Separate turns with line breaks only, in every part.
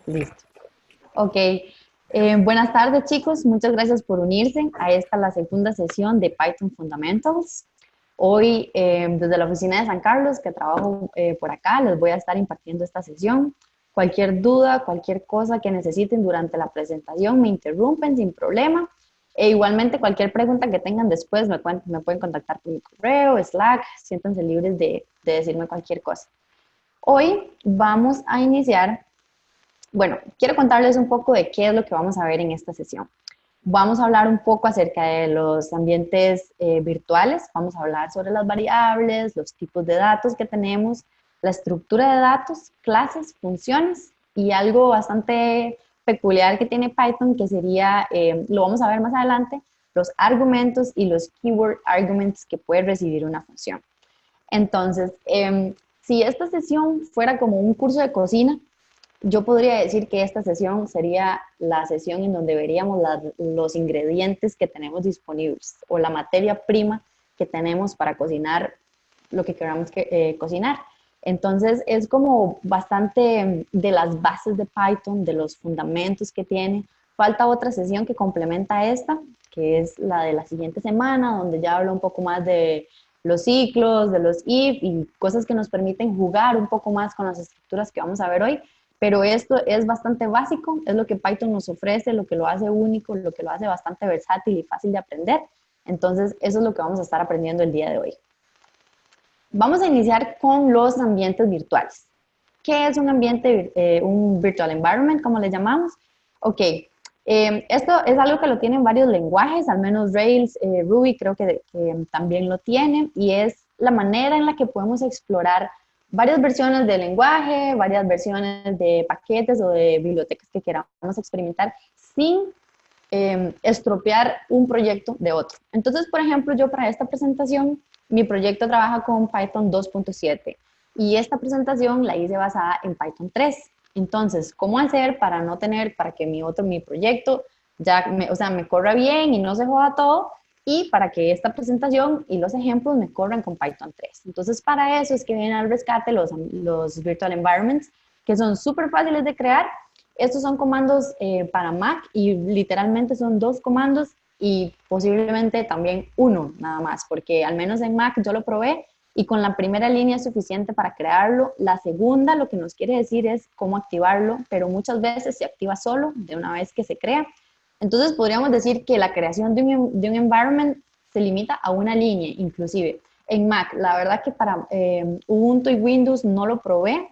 Listo. Ok. Buenas tardes, chicos. Muchas gracias por unirse a esta, la segunda sesión de Python Fundamentals. Hoy, desde la oficina de San Carlos, que trabajo por acá, les voy a estar impartiendo esta sesión. Cualquier duda, cualquier cosa que necesiten durante la presentación, me interrumpen sin problema. E igualmente, cualquier pregunta que tengan después, me pueden contactar por mi correo, Slack, siéntanse libres de decirme cualquier cosa. Hoy vamos a iniciar. Bueno, quiero contarles un poco de qué es lo que vamos a ver en esta sesión. Vamos a hablar un poco acerca de los ambientes virtuales, vamos a hablar sobre las variables, los tipos de datos que tenemos, la estructura de datos, clases, funciones y algo bastante peculiar que tiene Python, que sería, lo vamos a ver más adelante, los argumentos y los keyword arguments que puede recibir una función. Entonces, si esta sesión fuera como un curso de cocina, yo podría decir que esta sesión sería la sesión en donde veríamos los ingredientes que tenemos disponibles o la materia prima que tenemos para cocinar lo que queramos cocinar. Entonces es como bastante de las bases de Python, de los fundamentos que tiene. Falta otra sesión que complementa esta, que es la de la siguiente semana, donde ya hablo un poco más de los ciclos, de los if y cosas que nos permiten jugar un poco más con las estructuras que vamos a ver hoy. Pero esto es bastante básico, es lo que Python nos ofrece, lo que lo hace único, lo que lo hace bastante versátil y fácil de aprender. Entonces, eso es lo que vamos a estar aprendiendo el día de hoy. Vamos a iniciar con los ambientes virtuales. ¿Qué es un ambiente, un virtual environment, como le llamamos? Ok, esto es algo que lo tienen varios lenguajes, al menos Rails, Ruby creo que también lo tiene, y es la manera en la que podemos explorar varias versiones del lenguaje, varias versiones de paquetes o de bibliotecas que queramos experimentar sin estropear un proyecto de otro. Entonces, por ejemplo, yo para esta presentación, mi proyecto trabaja con Python 2.7 y esta presentación la hice basada en Python 3. Entonces, ¿cómo hacer para no tener, para que mi proyecto ya, me corra bien y no se joda todo? Y para que esta presentación y los ejemplos me corran con Python 3. Entonces, para eso es que vienen al rescate los virtual environments, que son súper fáciles de crear. Estos son comandos para Mac y literalmente son dos comandos y posiblemente también uno nada más, porque al menos en Mac yo lo probé y con la primera línea es suficiente para crearlo. La segunda lo que nos quiere decir es cómo activarlo, pero muchas veces se activa solo de una vez que se crea. Entonces podríamos decir que la creación de un environment se limita a una línea, inclusive. En Mac, la verdad que para Ubuntu y Windows no lo probé,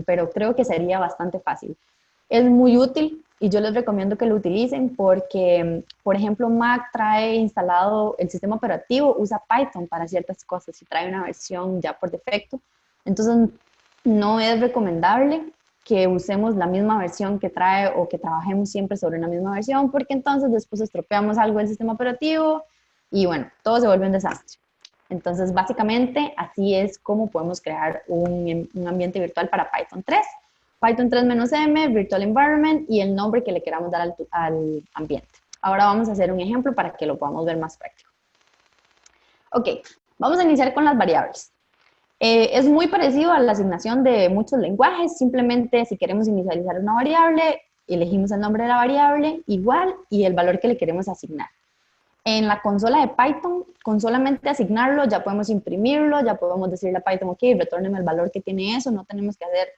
pero creo que sería bastante fácil. Es muy útil y yo les recomiendo que lo utilicen porque, por ejemplo, Mac trae instalado el sistema operativo, usa Python para ciertas cosas y trae una versión ya por defecto. Entonces, no es recomendable que usemos la misma versión que trae o que trabajemos siempre sobre una misma versión, porque entonces después estropeamos algo del sistema operativo y bueno, todo se vuelve un desastre. Entonces, básicamente, así es como podemos crear un ambiente virtual para Python 3. Python 3-M, Virtual Environment y el nombre que le queramos dar al ambiente. Ahora vamos a hacer un ejemplo para que lo podamos ver más práctico. Ok, vamos a iniciar con las variables. Es muy parecido a la asignación de muchos lenguajes, simplemente si queremos inicializar una variable, elegimos el nombre de la variable igual y el valor que le queremos asignar. En la consola de Python, con solamente asignarlo, ya podemos imprimirlo, ya podemos decirle a Python, ok, retórneme el valor que tiene eso, no tenemos que hacer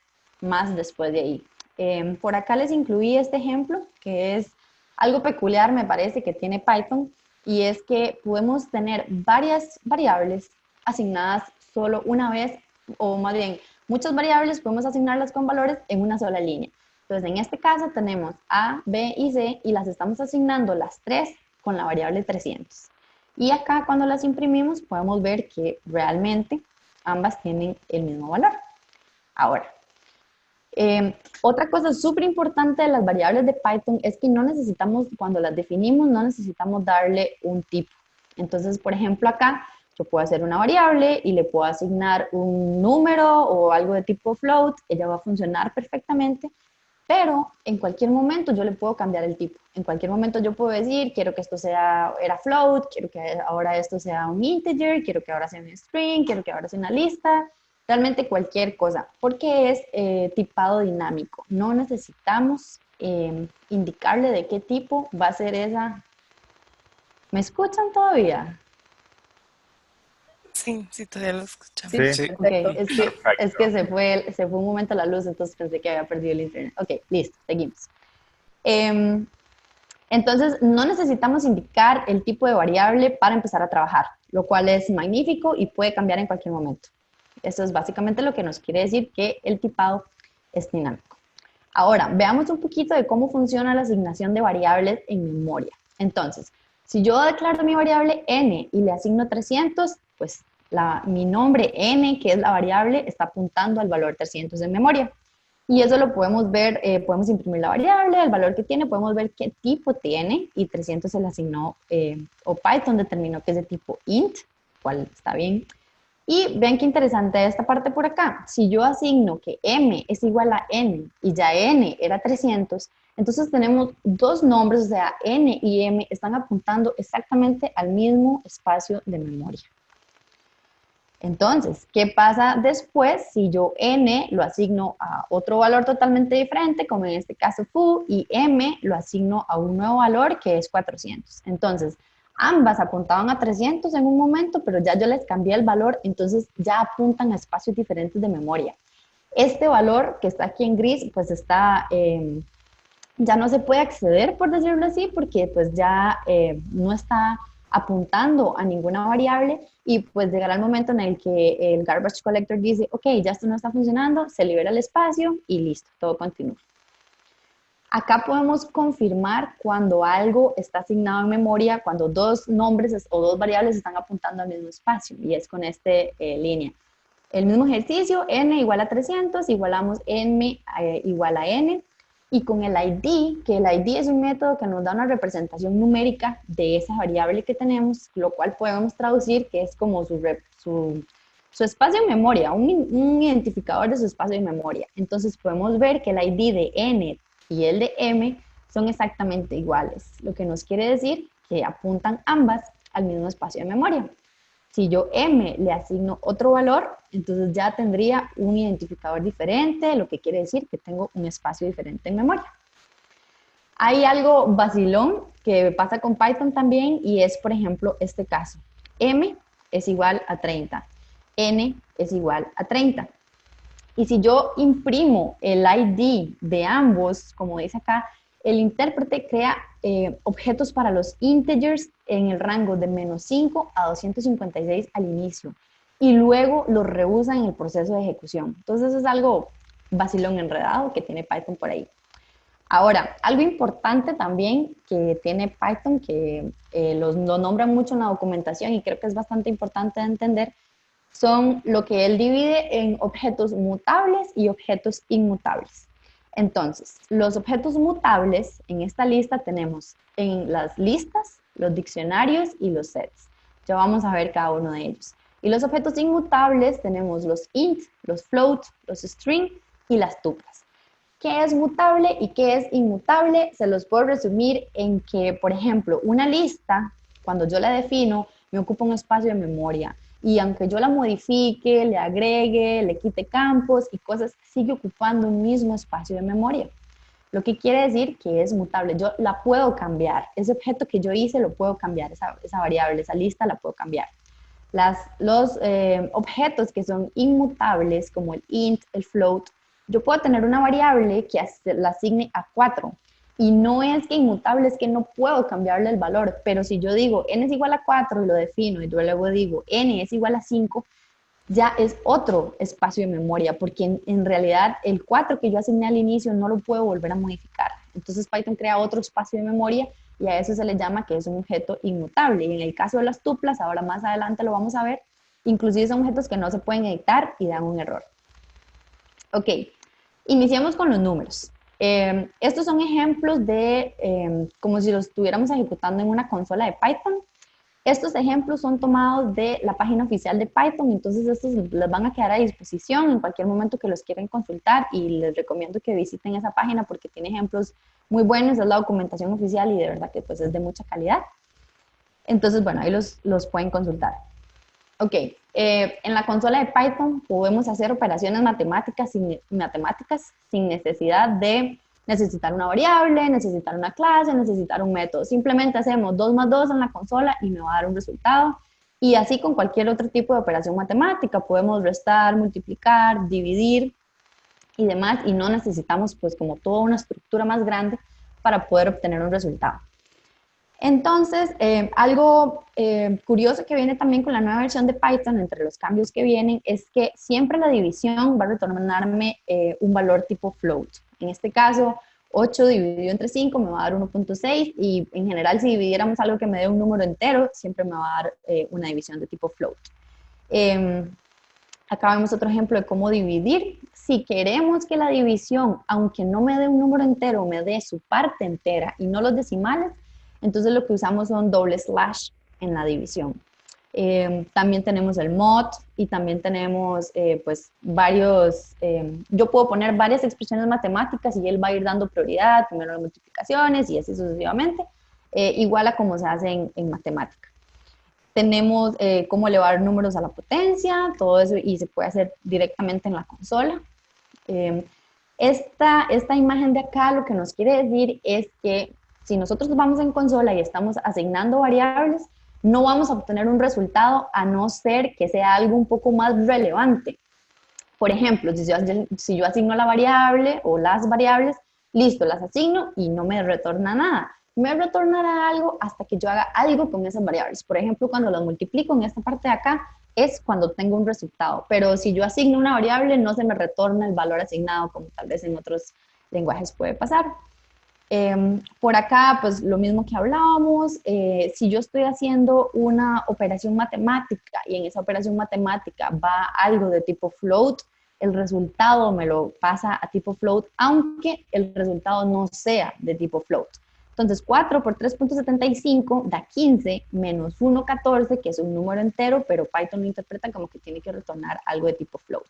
más después de ahí. Por acá les incluí este ejemplo, que es algo peculiar, me parece, que tiene Python, y es que podemos tener varias variables asignadas solo una vez, o más bien, muchas variables podemos asignarlas con valores en una sola línea. Entonces, en este caso tenemos A, B y C, y las estamos asignando las tres con la variable 300. Y acá cuando las imprimimos podemos ver que realmente ambas tienen el mismo valor. Ahora, otra cosa súper importante de las variables de Python es que no necesitamos, cuando las definimos, no necesitamos darle un tipo. Entonces, por ejemplo, acá yo puedo hacer una variable y le puedo asignar un número o algo de tipo float, ella va a funcionar perfectamente, pero en cualquier momento yo le puedo cambiar el tipo. En cualquier momento yo puedo decir, quiero que esto era float, quiero que ahora esto sea un integer, quiero que ahora sea un string, quiero que ahora sea una lista. realmente cualquier cosa, porque es tipado dinámico. No necesitamos indicarle de qué tipo va a ser esa. ¿Me escuchan todavía?
Sí, sí, todavía lo
Sí.
escuchamos.
Sí,
Sí.
Ok,
Perfecto.
es que se fue un momento la luz, entonces pensé que había perdido el internet. Ok, listo, seguimos. Em, entonces, no necesitamos indicar el tipo de variable para empezar a trabajar, lo cual es magnífico y puede cambiar en cualquier momento. Eso es básicamente lo que nos quiere decir que el tipado es dinámico. Ahora, veamos un poquito de cómo funciona la asignación de variables en memoria. Entonces, si yo declaro mi variable n y le asigno 300, pues mi nombre n, que es la variable, está apuntando al valor 300 en memoria. Y eso lo podemos ver, podemos imprimir la variable, el valor que tiene, podemos ver qué tipo tiene, y 300 se le asignó, o Python determinó que es de tipo int, cual está bien. Y vean qué interesante esta parte por acá. Si yo asigno que m es igual a n y ya n era 300, entonces tenemos dos nombres, o sea, n y m están apuntando exactamente al mismo espacio de memoria. Entonces, ¿qué pasa después si yo n lo asigno a otro valor totalmente diferente, como en este caso foo, y m lo asigno a un nuevo valor que es 400? Entonces, ambas apuntaban a 300 en un momento, pero ya yo les cambié el valor, entonces ya apuntan a espacios diferentes de memoria. Este valor que está aquí en gris, pues está, ya no se puede acceder, por decirlo así, porque pues ya no está apuntando a ninguna variable, y pues llegará el momento en el que el garbage collector dice, ok, ya esto no está funcionando, se libera el espacio y listo, todo continúa. Acá podemos confirmar cuando algo está asignado en memoria, cuando dos nombres o dos variables están apuntando al mismo espacio, y es con esta línea. El mismo ejercicio, n igual a 300, igualamos n igual a n, y con el ID, que el ID es un método que nos da una representación numérica de esa variable que tenemos, lo cual podemos traducir que es como su espacio en memoria, un identificador de su espacio en memoria. Entonces podemos ver que el ID de n y el de m son exactamente iguales, lo que nos quiere decir que apuntan ambas al mismo espacio de memoria. Si yo m le asigno otro valor, entonces ya tendría un identificador diferente, lo que quiere decir que tengo un espacio diferente en memoria. Hay algo vacilón que pasa con Python también, y es, por ejemplo, este caso. M es igual a 30, n es igual a 30. Y si yo imprimo el ID de ambos, como dice acá, el intérprete crea objetos para los integers en el rango de -5 a 256 al inicio, y luego los reusa en el proceso de ejecución. Entonces es algo vacilón enredado que tiene Python por ahí. Ahora, algo importante también que tiene Python, que lo nombran mucho en la documentación y creo que es bastante importante de entender, son lo que él divide en objetos mutables y objetos inmutables. Entonces, los objetos mutables, en esta lista tenemos en las listas, los diccionarios y los sets. Ya vamos a ver cada uno de ellos. Y los objetos inmutables tenemos los int, los float, los string y las tuplas. ¿Qué es mutable y qué es inmutable? Se los puedo resumir en que, por ejemplo, una lista, cuando yo la defino, me ocupa un espacio de memoria. Y aunque yo la modifique, le agregue, le quite campos y cosas, sigue ocupando un mismo espacio de memoria. Lo que quiere decir que es mutable. Yo la puedo cambiar. Ese objeto que yo hice lo puedo cambiar. Esa variable, esa lista la puedo cambiar. Los objetos que son inmutables, como el int, el float, yo puedo tener una variable que la asigne a 4. Y no es que inmutable, es que no puedo cambiarle el valor. Pero si yo digo n es igual a 4 y lo defino, y yo luego digo n es igual a 5, ya es otro espacio de memoria, porque en realidad el 4 que yo asigné al inicio no lo puedo volver a modificar. Entonces Python crea otro espacio de memoria, y a eso se le llama que es un objeto inmutable. Y en el caso de las tuplas, ahora más adelante lo vamos a ver, inclusive son objetos que no se pueden editar y dan un error. Ok, iniciamos con los números. Estos son ejemplos de como si los estuviéramos ejecutando en una consola de Python. Estos ejemplos son tomados de la página oficial de Python, entonces estos les van a quedar a disposición en cualquier momento que los quieran consultar, y les recomiendo que visiten esa página porque tiene ejemplos muy buenos, es la documentación oficial y de verdad que pues es de mucha calidad. Entonces, bueno, ahí los pueden consultar. Ok, en la consola de Python podemos hacer operaciones matemáticas sin necesidad de necesitar una variable, necesitar una clase, necesitar un método. Simplemente hacemos 2 más 2 en la consola y me va a dar un resultado. Y así con cualquier otro tipo de operación matemática, podemos restar, multiplicar, dividir y demás, y no necesitamos pues como toda una estructura más grande para poder obtener un resultado. Entonces, algo curioso que viene también con la nueva versión de Python, entre los cambios que vienen, es que siempre la división va a retornarme un valor tipo float. En este caso, 8 dividido entre 5 me va a dar 1.6 y en general si dividiéramos algo que me dé un número entero, siempre me va a dar una división de tipo float. Acá vemos otro ejemplo de cómo dividir. Si queremos que la división, aunque no me dé un número entero, me dé su parte entera y no los decimales, entonces lo que usamos son doble slash en la división. También tenemos el mod y también tenemos pues varios, yo puedo poner varias expresiones matemáticas y él va a ir dando prioridad, primero las multiplicaciones y así sucesivamente, igual a como se hace en matemática. Tenemos cómo elevar números a la potencia, todo eso, y se puede hacer directamente en la consola. Esta imagen de acá lo que nos quiere decir es que si nosotros vamos en consola y estamos asignando variables, no vamos a obtener un resultado a no ser que sea algo un poco más relevante. Por ejemplo, si yo asigno la variable o las variables, listo, las asigno y no me retorna nada. Me retornará algo hasta que yo haga algo con esas variables. Por ejemplo, cuando las multiplico en esta parte de acá, es cuando tengo un resultado. Pero si yo asigno una variable, no se me retorna el valor asignado, como tal vez en otros lenguajes puede pasar. Por acá, pues lo mismo que hablábamos, si yo estoy haciendo una operación matemática y en esa operación matemática va algo de tipo float, el resultado me lo pasa a tipo float, aunque el resultado no sea de tipo float. Entonces, 4 por 3.75 da 15 menos 1.14, que es un número entero, pero Python lo interpreta como que tiene que retornar algo de tipo float.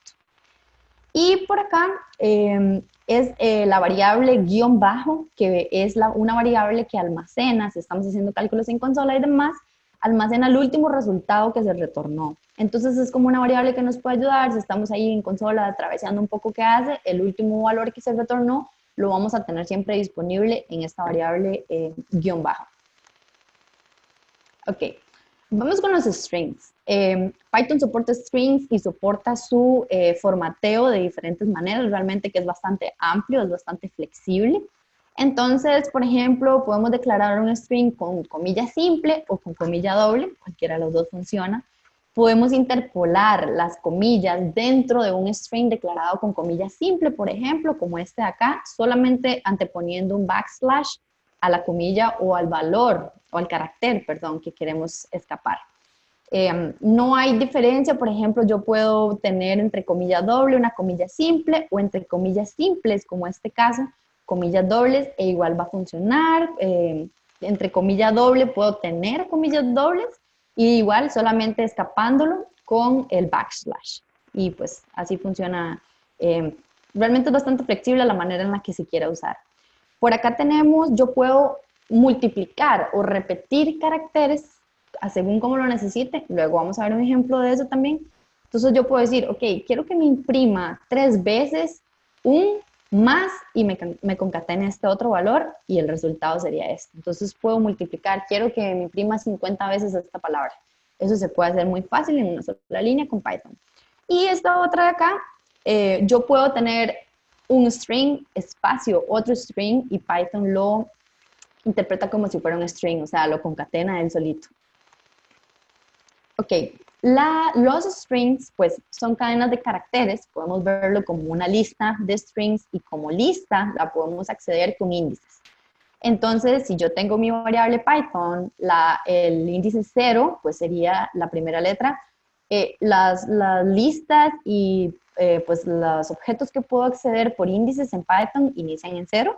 Y por acá es la variable guión bajo, que es una variable que almacena, si estamos haciendo cálculos en consola y demás, almacena el último resultado que se retornó. Entonces es como una variable que nos puede ayudar, si estamos ahí en consola atravesando un poco qué hace, el último valor que se retornó lo vamos a tener siempre disponible en esta variable guión bajo. Ok, vamos con los strings. Python soporta strings y soporta su formateo de diferentes maneras, realmente que es bastante amplio, es bastante flexible. Entonces, por ejemplo, podemos declarar un string con comilla simple o con comilla doble, cualquiera de los dos funciona. Podemos interpolar las comillas dentro de un string declarado con comilla simple, por ejemplo, como este de acá, solamente anteponiendo un backslash a la comilla o al valor, o al carácter, perdón, que queremos escapar. No hay diferencia, por ejemplo, yo puedo tener entre comilla doble una comilla simple o entre comillas simples, como este caso, comillas dobles e igual va a funcionar. Entre comilla doble puedo tener comillas dobles y igual solamente escapándolo con el backslash. Y pues así funciona. Realmente es bastante flexible la manera en la que se quiera usar. Por acá tenemos, yo puedo multiplicar o repetir caracteres según como lo necesite. Luego vamos a ver un ejemplo de eso también. Entonces yo puedo decir, ok, quiero que me imprima 3 veces un más y me concatene este otro valor y el resultado sería este. Entonces puedo multiplicar, quiero que me imprima 50 veces esta palabra. Eso se puede hacer muy fácil en una sola línea con Python. Y esta otra de acá, yo puedo tener un string, espacio, otro string, y Python lo interpreta como si fuera un string, o sea, lo concatena él solito. Ok, los strings, pues, son cadenas de caracteres, podemos verlo como una lista de strings y como lista la podemos acceder con índices. Entonces, si yo tengo mi variable Python, el índice 0, pues sería la primera letra. Las listas y pues los objetos que puedo acceder por índices en Python inician en 0.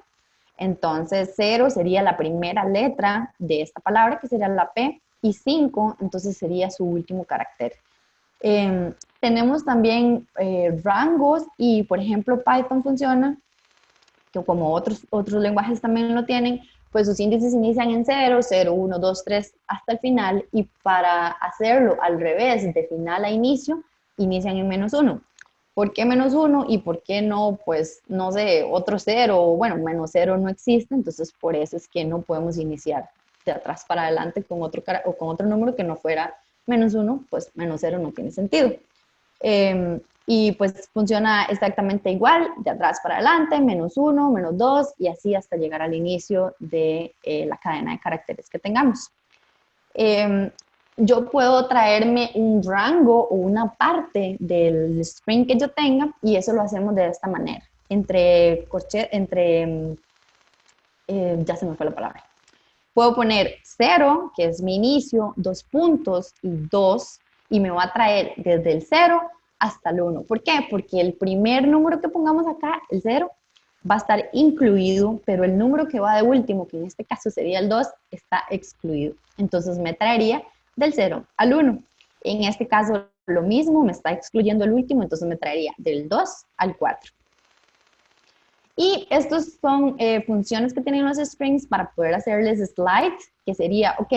Entonces, 0 sería la primera letra de esta palabra, que sería la P, y 5, entonces sería su último carácter. Tenemos también rangos y, por ejemplo, Python funciona, que como otros lenguajes también lo tienen, pues sus índices inician en 0, 0, 1, 2, 3 hasta el final, y para hacerlo al revés, de final a inicio, inician en -1. ¿Por qué -1 y por qué no, pues, no sé, otro 0? Bueno, -0 no existe, entonces por eso es que no podemos iniciar de atrás para adelante con otro, o con otro número que no fuera -1, pues -0 no tiene sentido. Y pues funciona exactamente igual, de atrás para adelante, -1, -2, y así hasta llegar al inicio de la cadena de caracteres que tengamos. Yo puedo traerme un rango o una parte del string que yo tenga, y eso lo hacemos de esta manera. Ya se me fue la palabra. Puedo poner 0, que es mi inicio, 2 puntos y 2, y me va a traer desde el 0 hasta el 1. ¿Por qué? Porque el primer número que pongamos acá, el 0, va a estar incluido, pero el número que va de último, que en este caso sería el 2, está excluido. Entonces me traería del 0 al 1. En este caso lo mismo, me está excluyendo el último, entonces me traería del 2 al 4. Y estos son funciones que tienen los strings para poder hacerles slide, que sería, ok,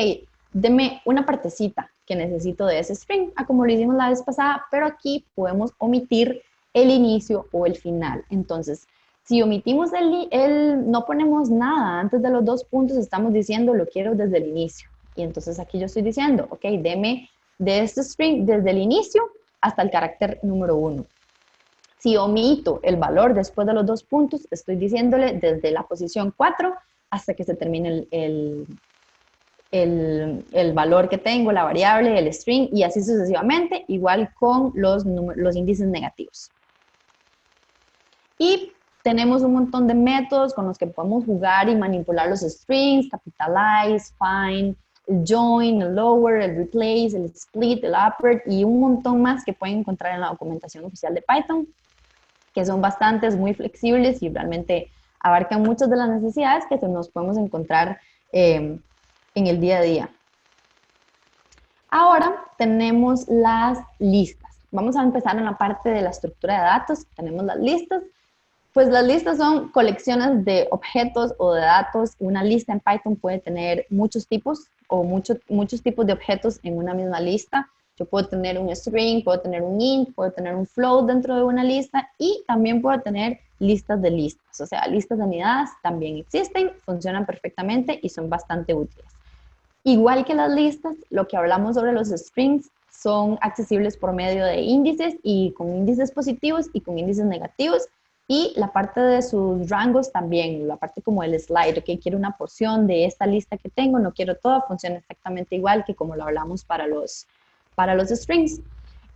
deme una partecita que necesito de ese string, como lo hicimos la vez pasada, pero aquí podemos omitir el inicio o el final. Entonces, si omitimos no ponemos nada antes de los 2 puntos, estamos diciendo lo quiero desde el inicio. Y entonces aquí yo estoy diciendo, ok, deme de este string desde el inicio hasta el carácter número 1. Si omito el valor después de los 2 puntos, estoy diciéndole desde la posición 4 hasta que se termine el valor que tengo, la variable, el string, y así sucesivamente, igual con los índices negativos. Y tenemos un montón de métodos con los que podemos jugar y manipular los strings: capitalize, find, el join, el lower, el replace, el split, el upper, y un montón más que pueden encontrar en la documentación oficial de Python, que son bastantes, muy flexibles y realmente abarcan muchas de las necesidades que nos podemos encontrar en el día a día. Ahora tenemos las listas. Vamos a empezar en la parte de la estructura de datos. Tenemos las listas. Pues las listas son colecciones de objetos o de datos. Una lista en Python puede tener muchos tipos o muchos tipos de objetos en una misma lista. Yo puedo tener un string, puedo tener un int, puedo tener un float dentro de una lista, y también puedo tener listas de listas. O sea, listas de unidades también existen, funcionan perfectamente y son bastante útiles. Igual que las listas, lo que hablamos sobre los strings son accesibles por medio de índices, y con índices positivos y con índices negativos. Y la parte de sus rangos también, la parte como el slide, ok, quiero una porción de esta lista que tengo, no quiero toda, funciona exactamente igual que como lo hablamos para los strings.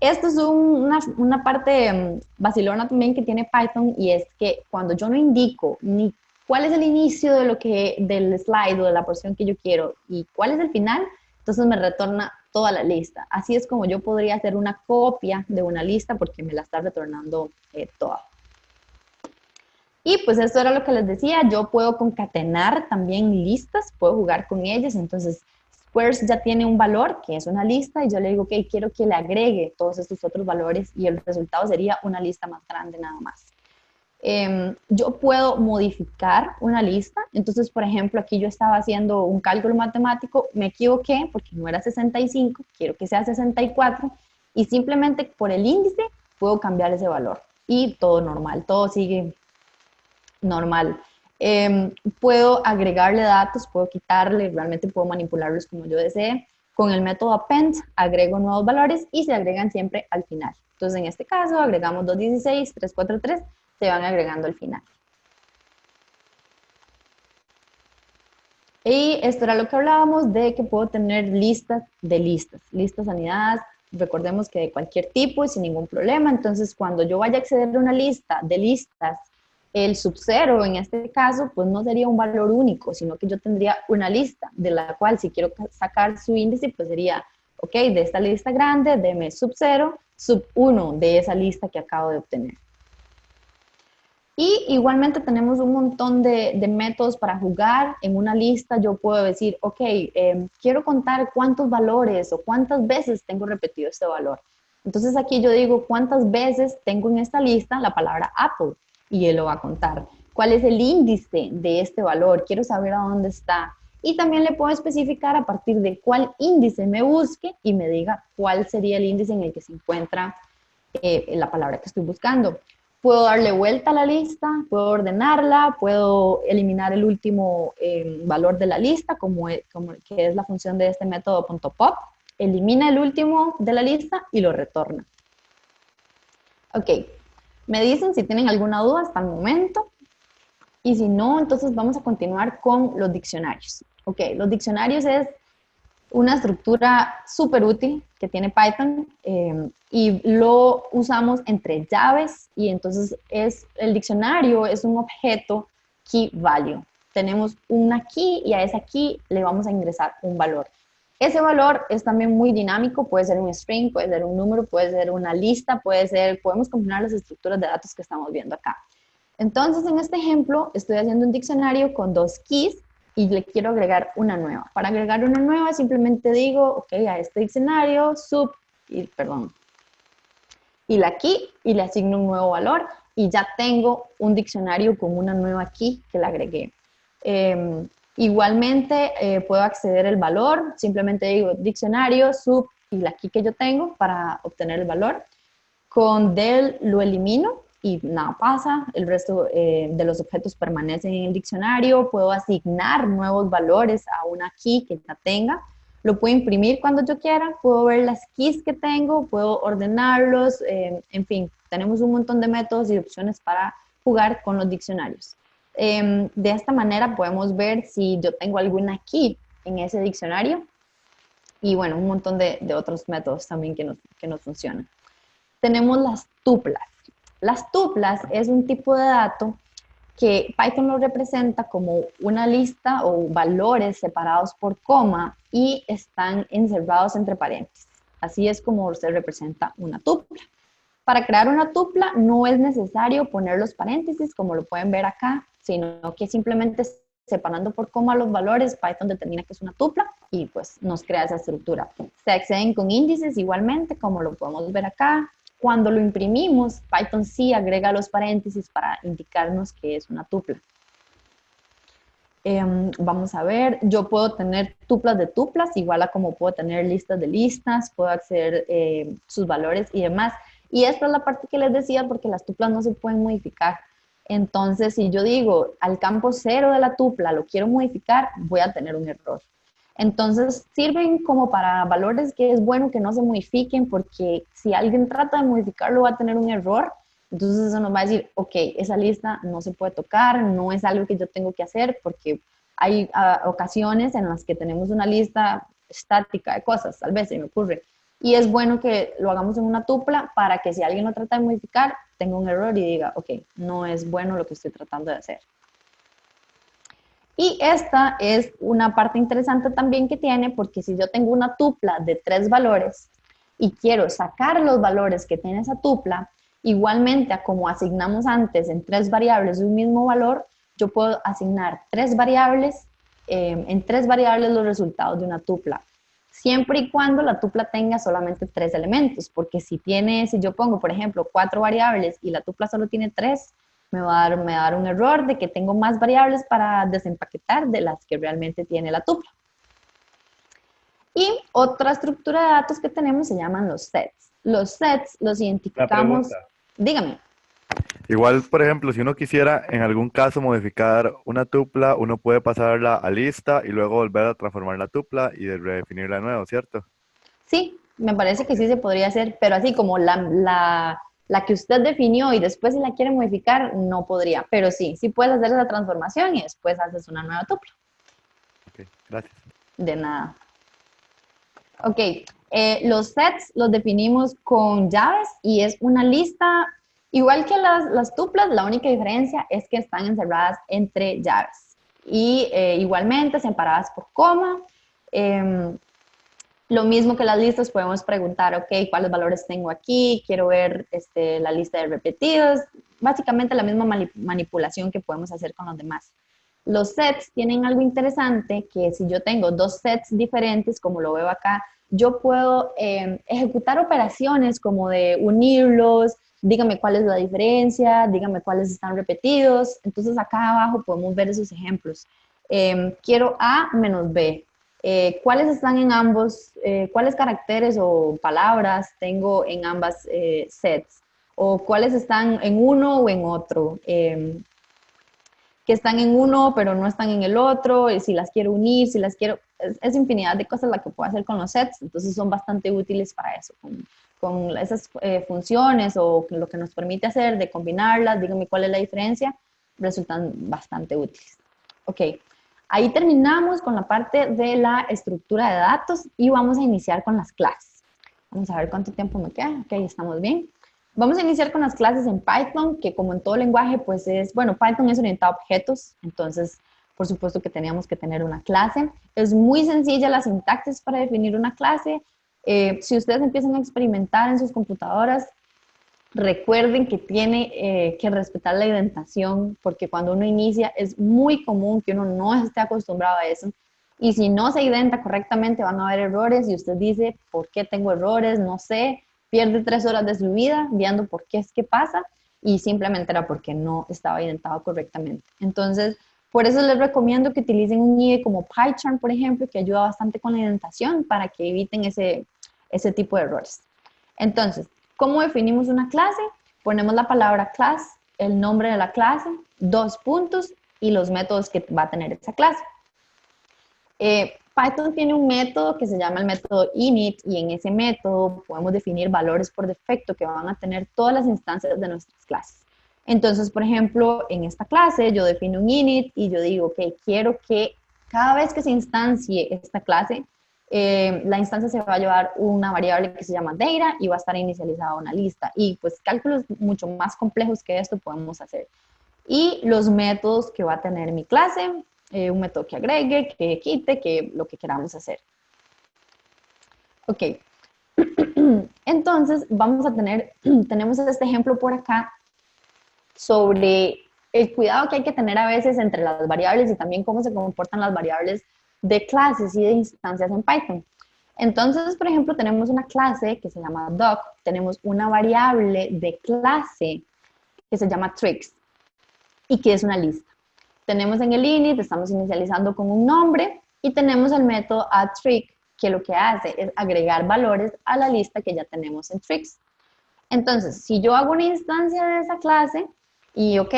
Esto es una parte vacilona también que tiene Python, y es que cuando yo no indico ni cuál es el inicio del slide o de la porción que yo quiero y cuál es el final, entonces me retorna toda la lista. Así es como yo podría hacer una copia de una lista, porque me la está retornando toda. Y pues esto era lo que les decía, yo puedo concatenar también listas, puedo jugar con ellas. Entonces Squares ya tiene un valor que es una lista, y yo le digo, ok, quiero que le agregue todos estos otros valores, y el resultado sería una lista más grande nada más. Yo puedo modificar una lista. Entonces, por ejemplo, aquí yo estaba haciendo un cálculo matemático, me equivoqué porque no era 65, quiero que sea 64, y simplemente por el índice puedo cambiar ese valor y todo normal, todo sigue normal. Puedo agregarle datos, puedo quitarle, realmente puedo manipularlos como yo desee. Con el método append agrego nuevos valores y se agregan siempre al final. Entonces, en este caso, agregamos 216, 343, se van agregando al final. Y esto era lo que hablábamos de que puedo tener listas de listas anidadas. Recordemos que de cualquier tipo y sin ningún problema. Entonces, cuando yo vaya a acceder a una lista de listas, el sub-0 en este caso, pues no sería un valor único, sino que yo tendría una lista de la cual, si quiero sacar su índice, pues sería, ok, de esta lista grande, deme sub-0, sub-1 de esa lista que acabo de obtener. Y igualmente tenemos un montón de métodos para jugar. En una lista yo puedo decir, ok, quiero contar cuántos valores o cuántas veces tengo repetido este valor. Entonces aquí yo digo cuántas veces tengo en esta lista la palabra apple, y él lo va a contar. ¿Cuál es el índice de este valor? Quiero saber a dónde está. Y también le puedo especificar a partir de cuál índice me busque y me diga cuál sería el índice en el que se encuentra la palabra que estoy buscando. Puedo darle vuelta a la lista, puedo ordenarla, puedo eliminar el último valor de la lista, que es la función de este método .pop. Elimina el último de la lista y lo retorna. Ok, me dicen si tienen alguna duda hasta el momento. Y si no, entonces vamos a continuar con los diccionarios. Ok, los diccionarios es una estructura súper útil que tiene Python y lo usamos entre llaves y entonces el diccionario es un objeto key value. Tenemos una key y a esa key le vamos a ingresar un valor. Ese valor es también muy dinámico, puede ser un string, puede ser un número, puede ser una lista, podemos combinar las estructuras de datos que estamos viendo acá. Entonces, en este ejemplo, estoy haciendo un diccionario con 2 keys y le quiero agregar una nueva. Para agregar una nueva, simplemente digo, ok, a este diccionario, y la key, y le asigno un nuevo valor, y ya tengo un diccionario con una nueva key que le agregué. Igualmente, puedo acceder al valor, simplemente digo diccionario, y la key que yo tengo para obtener el valor. Con del lo elimino y nada pasa, el resto de los objetos permanecen en el diccionario, puedo asignar nuevos valores a una key que ya tenga, lo puedo imprimir cuando yo quiera, puedo ver las keys que tengo, puedo ordenarlos, en fin, tenemos un montón de métodos y opciones para jugar con los diccionarios. De esta manera podemos ver si yo tengo alguna key en ese diccionario y bueno, un montón de otros métodos también que nos funcionan. Tenemos las tuplas. Las tuplas es un tipo de dato que Python lo representa como una lista o valores separados por coma y están encerrados entre paréntesis. Así es como se representa una tupla. Para crear una tupla no es necesario poner los paréntesis como lo pueden ver acá, sino que simplemente separando por coma los valores, Python determina que es una tupla y pues nos crea esa estructura. Se acceden con índices igualmente, como lo podemos ver acá. Cuando lo imprimimos, Python sí agrega los paréntesis para indicarnos que es una tupla. Vamos a ver, yo puedo tener tuplas de tuplas, igual a como puedo tener listas de listas, puedo acceder sus valores y demás. Y esta es la parte que les decía, porque las tuplas no se pueden modificar. Entonces, si yo digo al campo 0 de la tupla lo quiero modificar, voy a tener un error. Entonces, sirven como para valores que es bueno que no se modifiquen, porque si alguien trata de modificarlo va a tener un error. Entonces eso nos va a decir, ok, esa lista no se puede tocar, no es algo que yo tengo que hacer, porque hay ocasiones en las que tenemos una lista estática de cosas, tal vez se me ocurre. Y es bueno que lo hagamos en una tupla para que si alguien lo trata de modificar, tenga un error y diga, ok, no es bueno lo que estoy tratando de hacer. Y esta es una parte interesante también que tiene, porque si yo tengo una tupla de 3 valores y quiero sacar los valores que tiene esa tupla, igualmente a como asignamos antes en 3 variables de un mismo valor, yo puedo asignar 3 variables, en 3 variables los resultados de una tupla, siempre y cuando la tupla tenga solamente 3 elementos, porque si yo pongo, por ejemplo, 4 variables y la tupla solo tiene 3, me va a dar un error de que tengo más variables para desempaquetar de las que realmente tiene la tupla. Y otra estructura de datos que tenemos se llaman los sets. Los sets los identificamos... Dígame.
Igual, por ejemplo, si uno quisiera en algún caso modificar una tupla, uno puede pasarla a lista y luego volver a transformar la tupla y redefinirla de nuevo, ¿cierto?
Sí, me parece que sí se podría hacer, pero así como la que usted definió y después si la quiere modificar, no podría. Pero sí puedes hacer esa transformación y después haces una nueva tupla.
Ok, gracias.
De nada. Ok, los sets los definimos con llaves y es una lista, igual que las tuplas, la única diferencia es que están encerradas entre llaves. Y igualmente separadas por coma. Lo mismo que las listas, podemos preguntar, ok, ¿cuáles valores tengo aquí? Quiero ver la lista de repetidos. Básicamente la misma manipulación que podemos hacer con los demás. Los sets tienen algo interesante, que si yo tengo 2 sets diferentes, como lo veo acá, yo puedo ejecutar operaciones como de unirlos, dígame cuál es la diferencia, dígame cuáles están repetidos. Entonces acá abajo podemos ver esos ejemplos. Quiero A menos B. ¿Cuáles están en ambos, cuáles caracteres o palabras tengo en ambas sets? O cuáles están en uno o en otro. Que están en uno pero no están en el otro, y si las quiero unir, si las quiero, es infinidad de cosas la que puedo hacer con los sets, entonces son bastante útiles para eso, con esas funciones o lo que nos permite hacer de combinarlas, díganme cuál es la diferencia, resultan bastante útiles. Ok, ahí terminamos con la parte de la estructura de datos y vamos a iniciar con las clases. Vamos a ver cuánto tiempo me queda, ok, estamos bien. Vamos a iniciar con las clases en Python, que como en todo lenguaje, pues es, bueno, Python es orientado a objetos, entonces, por supuesto que teníamos que tener una clase. Es muy sencilla la sintaxis para definir una clase. Si ustedes empiezan a experimentar en sus computadoras, recuerden que tiene que respetar la indentación, porque cuando uno inicia es muy común que uno no esté acostumbrado a eso. Y si no se identa correctamente, van a haber errores y usted dice, ¿por qué tengo errores? No sé, pierde 3 horas de su vida viendo por qué es que pasa y simplemente era porque no estaba identado correctamente. Entonces, por eso les recomiendo que utilicen un IDE como PyCharm, por ejemplo, que ayuda bastante con la indentación para que eviten ese tipo de errores. Entonces, ¿cómo definimos una clase? Ponemos la palabra class, el nombre de la clase, 2 puntos y los métodos que va a tener esa clase. Python tiene un método que se llama el método init y en ese método podemos definir valores por defecto que van a tener todas las instancias de nuestras clases. Entonces, por ejemplo, en esta clase yo defino un init y yo digo que quiero que cada vez que se instancie esta clase, la instancia se va a llevar una variable que se llama data y va a estar inicializada una lista. Y pues cálculos mucho más complejos que esto podemos hacer. Y los métodos que va a tener mi clase, un método que agregue, que quite, que lo que queramos hacer. Ok, entonces vamos a tenemos este ejemplo por acá sobre el cuidado que hay que tener a veces entre las variables y también cómo se comportan las variables de clases y de instancias en Python. Entonces, por ejemplo, tenemos una clase que se llama doc, tenemos una variable de clase que se llama tricks y que es una lista. Tenemos en el init, estamos inicializando con un nombre y tenemos el método addTrick que lo que hace es agregar valores a la lista que ya tenemos en tricks. Entonces, si yo hago una instancia de esa clase y, ok,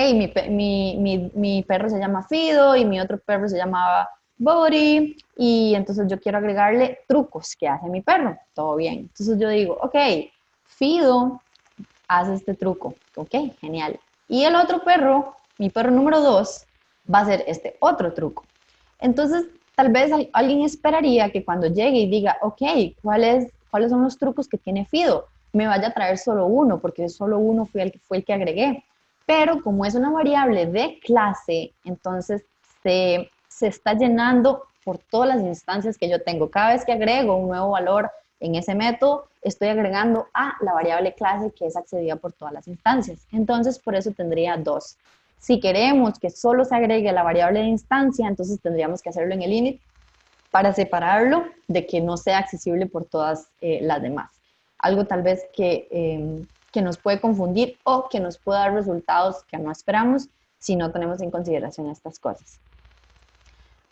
mi perro se llama Fido y mi otro perro se llamaba Body y entonces yo quiero agregarle trucos que hace mi perro, todo bien. Entonces yo digo, ok, Fido hace este truco, ok, genial. Y el otro perro, mi perro número 2, va a hacer este otro truco. Entonces, tal vez alguien esperaría que cuando llegue y diga, ok, ¿cuáles son los trucos que tiene Fido? Me vaya a traer solo uno, porque solo uno fue el que agregué. Pero como es una variable de clase, entonces se está llenando por todas las instancias que yo tengo. Cada vez que agrego un nuevo valor en ese método, estoy agregando a la variable clase que es accedida por todas las instancias. Entonces, por eso tendría 2. Si queremos que solo se agregue la variable de instancia, entonces tendríamos que hacerlo en el init para separarlo de que no sea accesible por todas las demás. Algo tal vez que nos puede confundir o que nos pueda dar resultados que no esperamos si no tenemos en consideración estas cosas.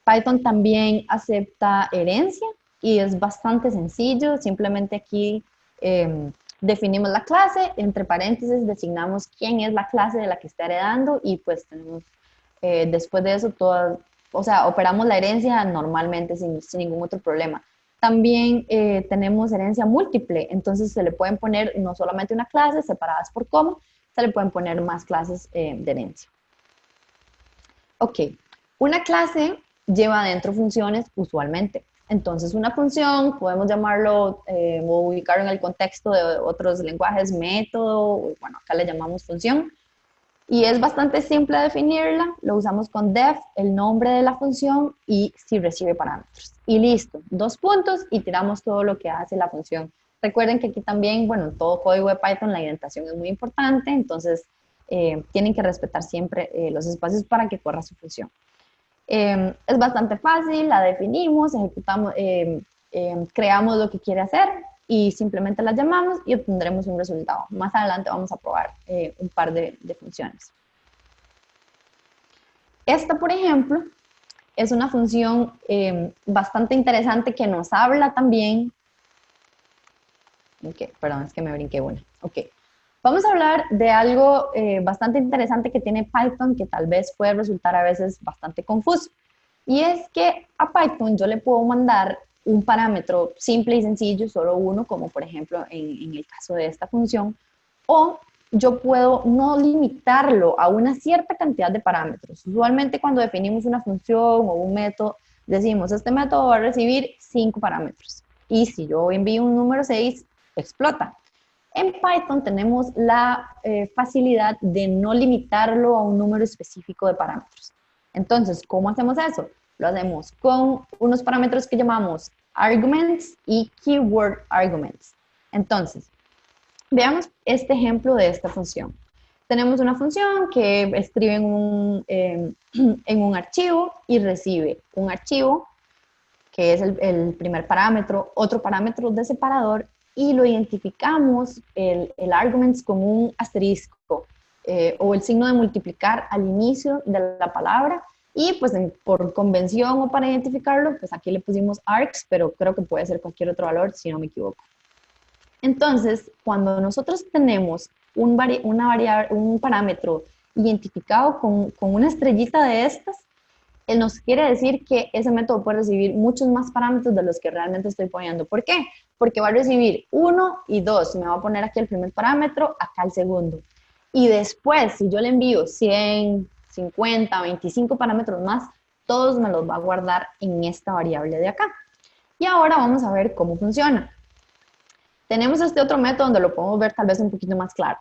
Python también acepta herencia y es bastante sencillo. Simplemente aquí definimos la clase, entre paréntesis designamos quién es la clase de la que está heredando y pues tenemos, después de eso, operamos la herencia normalmente sin ningún otro problema. También tenemos herencia múltiple, entonces se le pueden poner no solamente una clase separadas por coma, se le pueden poner más clases de herencia. Ok, una clase lleva adentro funciones usualmente. Entonces, una función, podemos llamarlo o ubicarlo en el contexto de otros lenguajes, método, bueno, acá le llamamos función. Y es bastante simple definirla, lo usamos con def, el nombre de la función y si recibe parámetros. Y listo, 2 puntos y tiramos todo lo que hace la función. Recuerden que aquí también, bueno, en todo código de Python la indentación es muy importante, entonces tienen que respetar siempre los espacios para que corra su función. Es bastante fácil, la definimos, ejecutamos, creamos lo que quiere hacer y simplemente las llamamos y obtendremos un resultado. Más adelante vamos a probar un par de funciones. Esta, por ejemplo, es una función bastante interesante que nos habla también. Perdón, es que me brinqué una. Ok. Vamos a hablar de algo bastante interesante que tiene Python que tal vez puede resultar a veces bastante confuso. Y es que a Python yo le puedo mandar un parámetro simple y sencillo, solo uno, como por ejemplo en el caso de esta función, o yo puedo no limitarlo a una cierta cantidad de parámetros. Usualmente cuando definimos una función o un método, decimos, este método va a recibir 5 parámetros. Y si yo envío un número 6, explota. En Python tenemos la facilidad de no limitarlo a un número específico de parámetros. Entonces, ¿cómo hacemos eso? Lo hacemos con unos parámetros que llamamos arguments y keyword arguments. Entonces, veamos este ejemplo de esta función. Tenemos una función que escribe en un archivo y recibe un archivo, que es el primer parámetro, otro parámetro de separador, y lo identificamos, el arguments, con un asterisco o el signo de multiplicar al inicio de la palabra, y pues por convención o para identificarlo, pues aquí le pusimos args, pero creo que puede ser cualquier otro valor si no me equivoco. Entonces, cuando nosotros tenemos un parámetro identificado con una estrellita de estas, él nos quiere decir que ese método puede recibir muchos más parámetros de los que realmente estoy poniendo. ¿Por qué? Porque va a recibir 1 y 2. Me va a poner aquí el primer parámetro, acá el segundo. Y después, si yo le envío 100, 50, 25 parámetros más, todos me los va a guardar en esta variable de acá. Y ahora vamos a ver cómo funciona. Tenemos este otro método donde lo podemos ver tal vez un poquito más claro.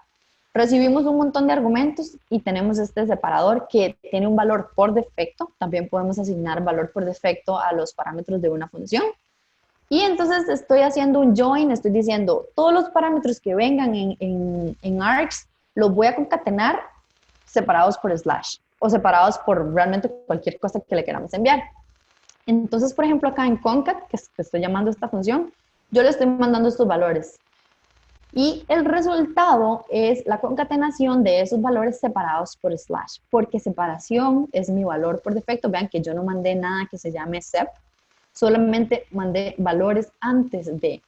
Recibimos un montón de argumentos y tenemos este separador que tiene un valor por defecto. También podemos asignar valor por defecto a los parámetros de una función. Y entonces estoy haciendo un join, estoy diciendo todos los parámetros que vengan en args los voy a concatenar separados por slash o separados por realmente cualquier cosa que le queramos enviar. Entonces, por ejemplo, acá en concat, que estoy llamando esta función, yo le estoy mandando estos valores. Y el resultado es la concatenación de esos valores separados por slash, porque separación es mi valor por defecto. Vean que yo no mandé nada que se llame sep, solamente mandé valores antes de.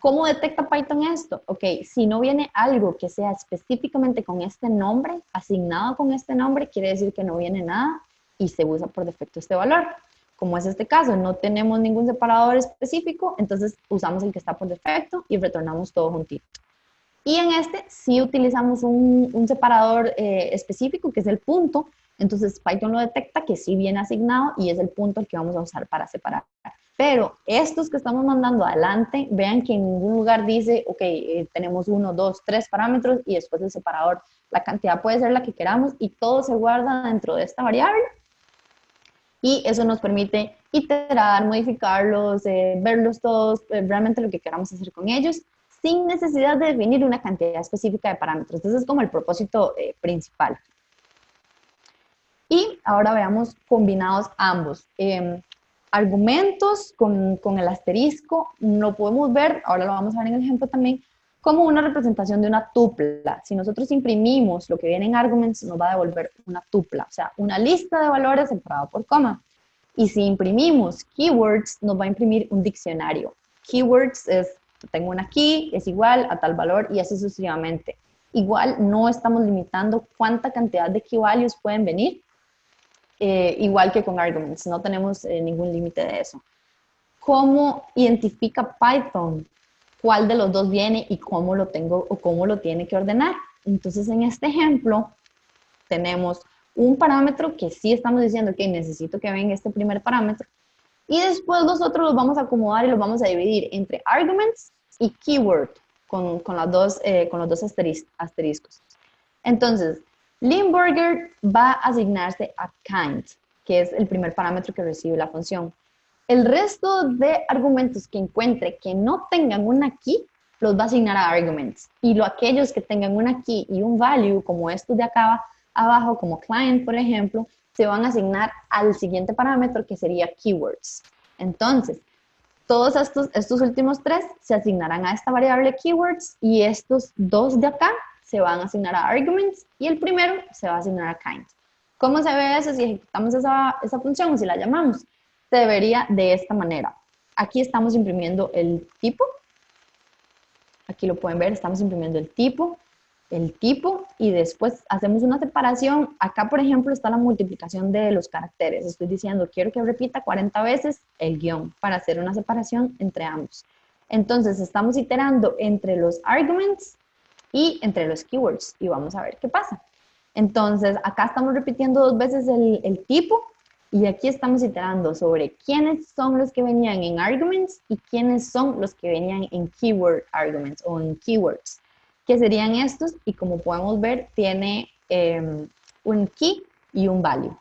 ¿Cómo detecta Python esto? Ok, si no viene algo que sea específicamente con este nombre, asignado con este nombre, quiere decir que no viene nada y se usa por defecto este valor. Como es este caso, no tenemos ningún separador específico, entonces usamos el que está por defecto y retornamos todo juntito. Y en este sí utilizamos un separador específico, que es el punto. Entonces Python lo detecta que sí viene asignado y es el punto el que vamos a usar para separar. Pero estos que estamos mandando adelante, vean que en ningún lugar dice, ok, tenemos 1, 2, 3 parámetros y después el separador. La cantidad puede ser la que queramos y todo se guarda dentro de esta variable. Y eso nos permite iterar, modificarlos, verlos todos, realmente lo que queramos hacer con ellos, sin necesidad de definir una cantidad específica de parámetros. Ese es como el propósito principal. Y ahora veamos combinados ambos. Argumentos con el asterisco, lo podemos ver, ahora lo vamos a ver en el ejemplo también, como una representación de una tupla. Si nosotros imprimimos lo que viene en arguments, nos va a devolver una tupla, o sea, una lista de valores separada por coma. Y si imprimimos keywords, nos va a imprimir un diccionario. Keywords es, tengo una key, es igual a tal valor y así sucesivamente. Igual no estamos limitando cuánta cantidad de key values pueden venir, igual que con arguments, no tenemos ningún límite de eso. ¿Cómo identifica Python cuál de los dos viene y cómo lo tengo o cómo lo tiene que ordenar? Entonces, en este ejemplo, tenemos un parámetro que sí estamos diciendo que necesito que venga este primer parámetro y después nosotros los vamos a acomodar y los vamos a dividir entre arguments y keyword con los dos asteriscos. Entonces, Limburger va a asignarse a kind, que es el primer parámetro que recibe la función. El resto de argumentos que encuentre que no tengan una key, los va a asignar a arguments. Y aquellos que tengan una key y un value, como estos de acá abajo, como client, por ejemplo, se van a asignar al siguiente parámetro, que sería keywords. Entonces, Todos estos últimos tres se asignarán a esta variable keywords y estos dos de acá se van a asignar a arguments y el primero se va a asignar a kind. ¿Cómo se ve eso si ejecutamos esa función o si la llamamos? Se vería de esta manera. Aquí estamos imprimiendo el tipo. Aquí lo pueden ver, estamos imprimiendo el tipo y después hacemos una separación. Acá, por ejemplo, está la multiplicación de los caracteres. Estoy diciendo, quiero que repita 40 veces el guión para hacer una separación entre ambos. Entonces, estamos iterando entre los arguments y entre los keywords y vamos a ver qué pasa. Entonces, acá estamos repitiendo dos veces el tipo y aquí estamos iterando sobre quiénes son los que venían en arguments y quiénes son los que venían en keyword arguments o en keywords, que serían estos, y como podemos ver, tiene un key y un value.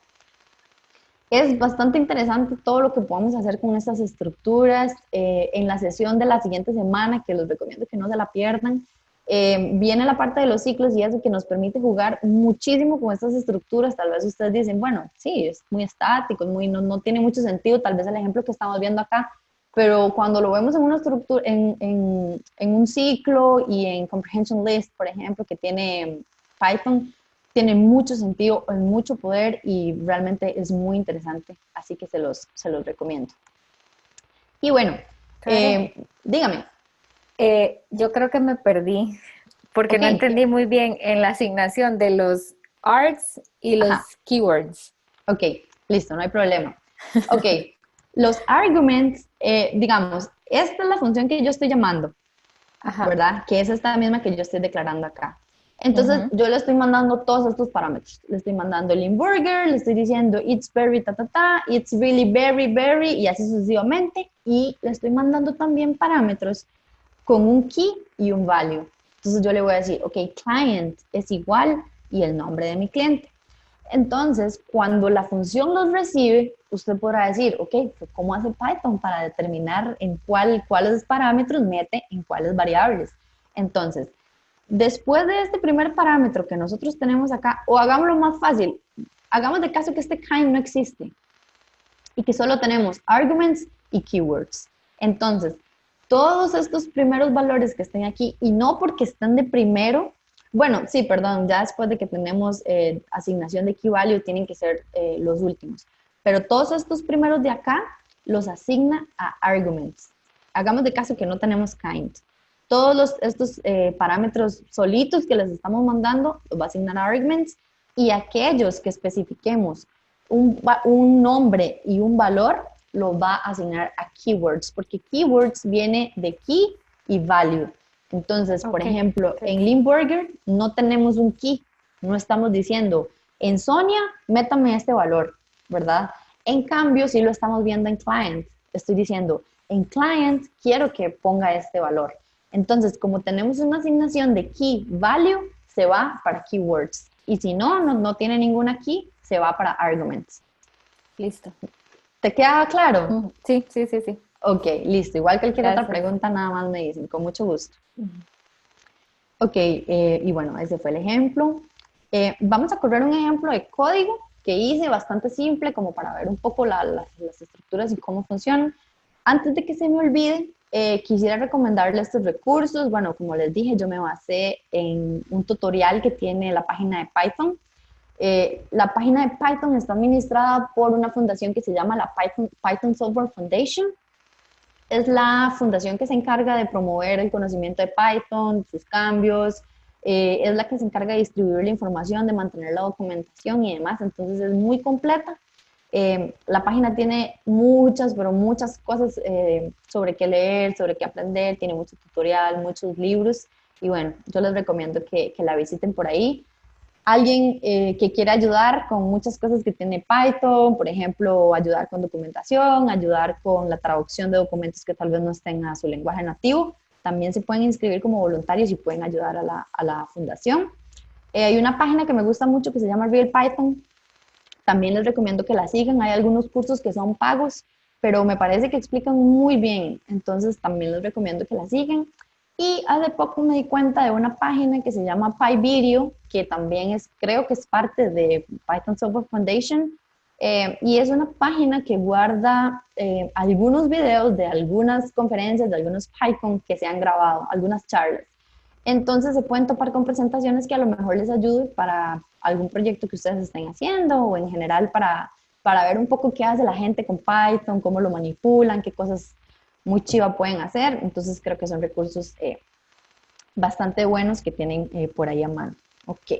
Es bastante interesante todo lo que podemos hacer con estas estructuras. En la sesión de la siguiente semana, que los recomiendo que no se la pierdan, viene la parte de los ciclos y eso que nos permite jugar muchísimo con estas estructuras. Tal vez ustedes dicen, bueno, sí, es muy estático, no tiene mucho sentido, tal vez el ejemplo que estamos viendo acá, pero cuando lo vemos en una estructura, en un ciclo y en comprehension list, por ejemplo, que tiene Python, tiene mucho sentido, mucho poder y realmente es muy interesante, así que se los recomiendo. Y bueno, dígame.
Yo creo que me perdí porque no entendí muy bien en la asignación de los args y los keywords.
Ok, listo, no hay problema. Ok, los arguments, digamos, esta es la función que yo estoy llamando, ¿verdad? Que es esta misma que yo estoy declarando acá. Entonces, yo le estoy mandando todos estos parámetros. Le estoy mandando el Limburger, le estoy diciendo it's very it's really very, very, y así sucesivamente. Y le estoy mandando también parámetros con un key y un value. Entonces, yo le voy a decir, ok, client es igual y el nombre de mi cliente. Entonces, cuando la función los recibe, usted podrá decir, ok, ¿cómo hace Python para determinar en cuáles parámetros mete en cuáles variables? Entonces, después de este primer parámetro que nosotros tenemos acá, o hagámoslo más fácil, hagamos de caso que este kind no existe y que solo tenemos arguments y keywords. Entonces, todos estos primeros valores que estén aquí, y no porque estén de primero, bueno, sí, perdón, ya después de que tenemos asignación de key value, tienen que ser los últimos. Pero todos estos primeros de acá los asigna a arguments. Hagamos de caso que no tenemos kind. Todos estos parámetros solitos que les estamos mandando los va a asignar a arguments, y aquellos que especifiquemos un nombre y un valor lo va a asignar a keywords, porque keywords viene de key y value. Entonces, por ejemplo, en Limburger no tenemos un key, no estamos diciendo, en Sonia, métame este valor, ¿verdad? En cambio, sí lo estamos viendo en client, estoy diciendo, en client quiero que ponga este valor. Entonces, como tenemos una asignación de key value, se va para keywords. Y si no tiene ninguna key, se va para arguments.
Listo.
¿Te queda claro?
Sí.
Ok, listo. Igual cualquier otra pregunta, nada más me dicen, con mucho gusto. Ok, y bueno, ese fue el ejemplo. Vamos a correr un ejemplo de código que hice bastante simple, como para ver un poco las estructuras y cómo funcionan. Antes de que se me olvide, quisiera recomendarles estos recursos. Bueno, como les dije, yo me basé en un tutorial que tiene la página de Python. La página de Python está administrada por una fundación que se llama la Python Software Foundation. Es la fundación que se encarga de promover el conocimiento de Python, sus cambios, es la que se encarga de distribuir la información, de mantener la documentación y demás. Entonces es muy completa. La página tiene muchas, pero muchas cosas sobre qué leer, sobre qué aprender, tiene mucho tutorial, muchos libros, y bueno, yo les recomiendo que la visiten por ahí. Alguien que quiera ayudar con muchas cosas que tiene Python, por ejemplo, ayudar con documentación, ayudar con la traducción de documentos que tal vez no estén a su lenguaje nativo, también se pueden inscribir como voluntarios y pueden ayudar a la fundación. Hay una página que me gusta mucho que se llama Real Python. También les recomiendo que la sigan. Hay algunos cursos que son pagos, pero me parece que explican muy bien. Entonces también les recomiendo que la sigan. Y hace poco me di cuenta de una página que se llama PyVideo, que también creo que es parte de Python Software Foundation. Y es una página que guarda algunos videos de algunas conferencias, de algunos PyCon que se han grabado, algunas charlas. Entonces se pueden topar con presentaciones que a lo mejor les ayuden para algún proyecto que ustedes estén haciendo o en general para ver un poco qué hace la gente con Python, cómo lo manipulan, qué cosas muy chiva pueden hacer. Entonces creo que son recursos bastante buenos que tienen por ahí a mano. Ok,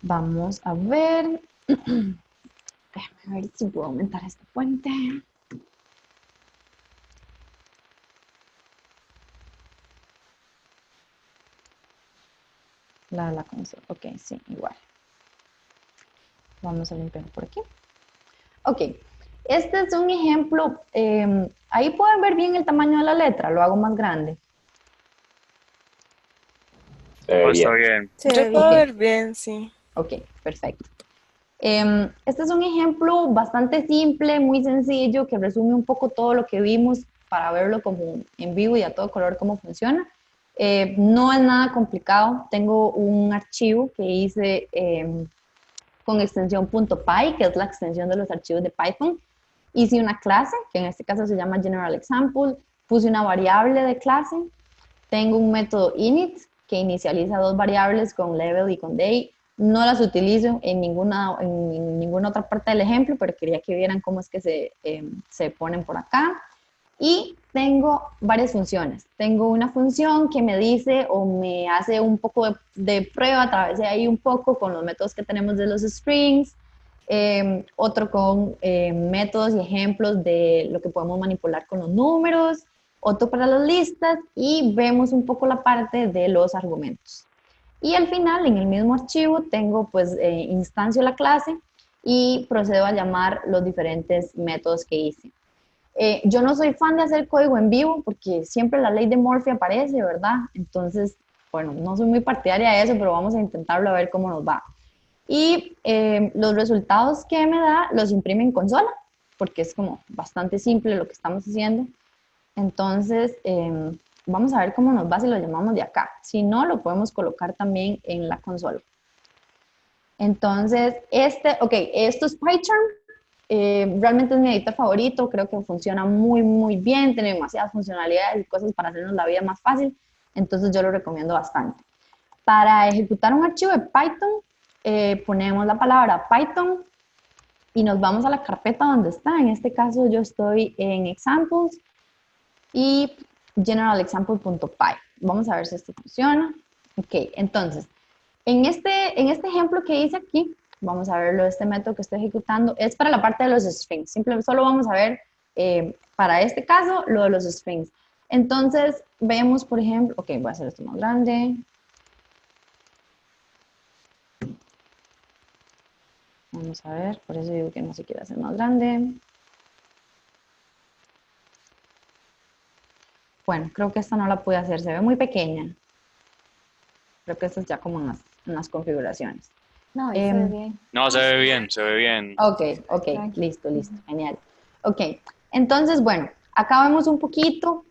vamos a ver. Déjame ver si puedo aumentar esta fuente. La consola. Ok, sí, igual. Vamos a limpiar por aquí. Ok, este es un ejemplo. Ahí pueden ver bien el tamaño de la letra. Lo hago más grande.
Está
Bien.
bien.
Se
ve
puedo
bien.
ver bien, sí.
Ok, perfecto. Este es un ejemplo bastante simple, muy sencillo, que resume un poco todo lo que vimos para verlo como en vivo y a todo color cómo funciona. No es nada complicado. Tengo un archivo que hice con extensión .py, que es la extensión de los archivos de Python. Hice una clase, que en este caso se llama General Example. Puse una variable de clase. Tengo un método init que inicializa dos variables con level y con day. No las utilizo en ninguna otra parte del ejemplo, pero quería que vieran cómo es que se ponen por acá. Y tengo varias funciones. Tengo una función que me dice o me hace un poco de prueba, atravesé ahí un poco con los métodos que tenemos de los strings, otro con métodos y ejemplos de lo que podemos manipular con los números, otro para las listas y vemos un poco la parte de los argumentos. Y al final, en el mismo archivo, tengo pues instancio la clase y procedo a llamar los diferentes métodos que hice. Yo no soy fan de hacer código en vivo porque siempre la ley de Murphy aparece, ¿verdad? Entonces, bueno, no soy muy partidaria de eso, pero vamos a intentarlo a ver cómo nos va. Y los resultados que me da los imprime en consola, porque es como bastante simple lo que estamos haciendo. Entonces, vamos a ver cómo nos va si lo llamamos de acá. Si no, lo podemos colocar también en la consola. Entonces, esto es PyCharm. Realmente es mi editor favorito, creo que funciona muy, muy bien, tiene demasiadas funcionalidades y cosas para hacernos la vida más fácil, entonces yo lo recomiendo bastante. Para ejecutar un archivo de Python, ponemos la palabra Python y nos vamos a la carpeta donde está. En este caso yo estoy en examples y generalexample.py. Vamos a ver si esto funciona. Ok, entonces, en este ejemplo que hice aquí, vamos a verlo, este método que estoy ejecutando es para la parte de los strings. Simplemente solo vamos a ver, para este caso, lo de los strings. Entonces, vemos, por ejemplo, ok, voy a hacer esto más grande. Vamos a ver, por eso digo que no se quiere hacer más grande. Bueno, creo que esta no la pude hacer, se ve muy pequeña. Creo que esta es ya como en las configuraciones.
No, ahí se ve bien.
No, se ve bien, se ve bien.
Ok, listo, genial. Ok, entonces, bueno, acá vemos un poquito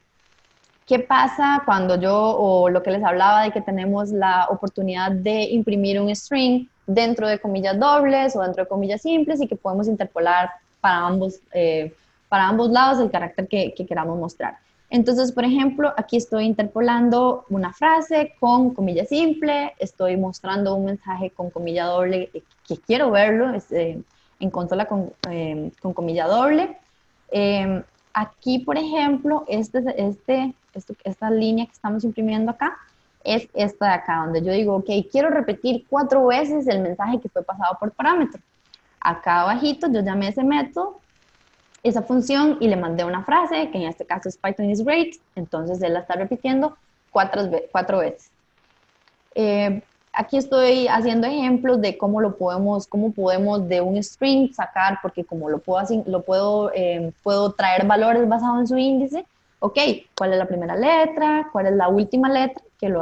qué pasa cuando o lo que les hablaba de que tenemos la oportunidad de imprimir un string dentro de comillas dobles o dentro de comillas simples y que podemos interpolar para ambos lados el carácter que queramos mostrar. Entonces, por ejemplo, aquí estoy interpolando una frase con comilla simple, estoy mostrando un mensaje con comilla doble que quiero verlo en consola con comilla doble. Aquí, por ejemplo, esta línea que estamos imprimiendo acá es esta de acá, donde yo digo, ok, quiero repetir 4 veces el mensaje que fue pasado por parámetro. Acá abajito yo llamé ese método, esa función, y le mandé una frase, que en este caso es Python is great, entonces él la está repitiendo 4 veces. Aquí estoy haciendo ejemplos de cómo podemos de un string sacar, porque como puedo traer valores basados en su índice, ok, ¿cuál es la primera letra? ¿Cuál es la última letra? Que lo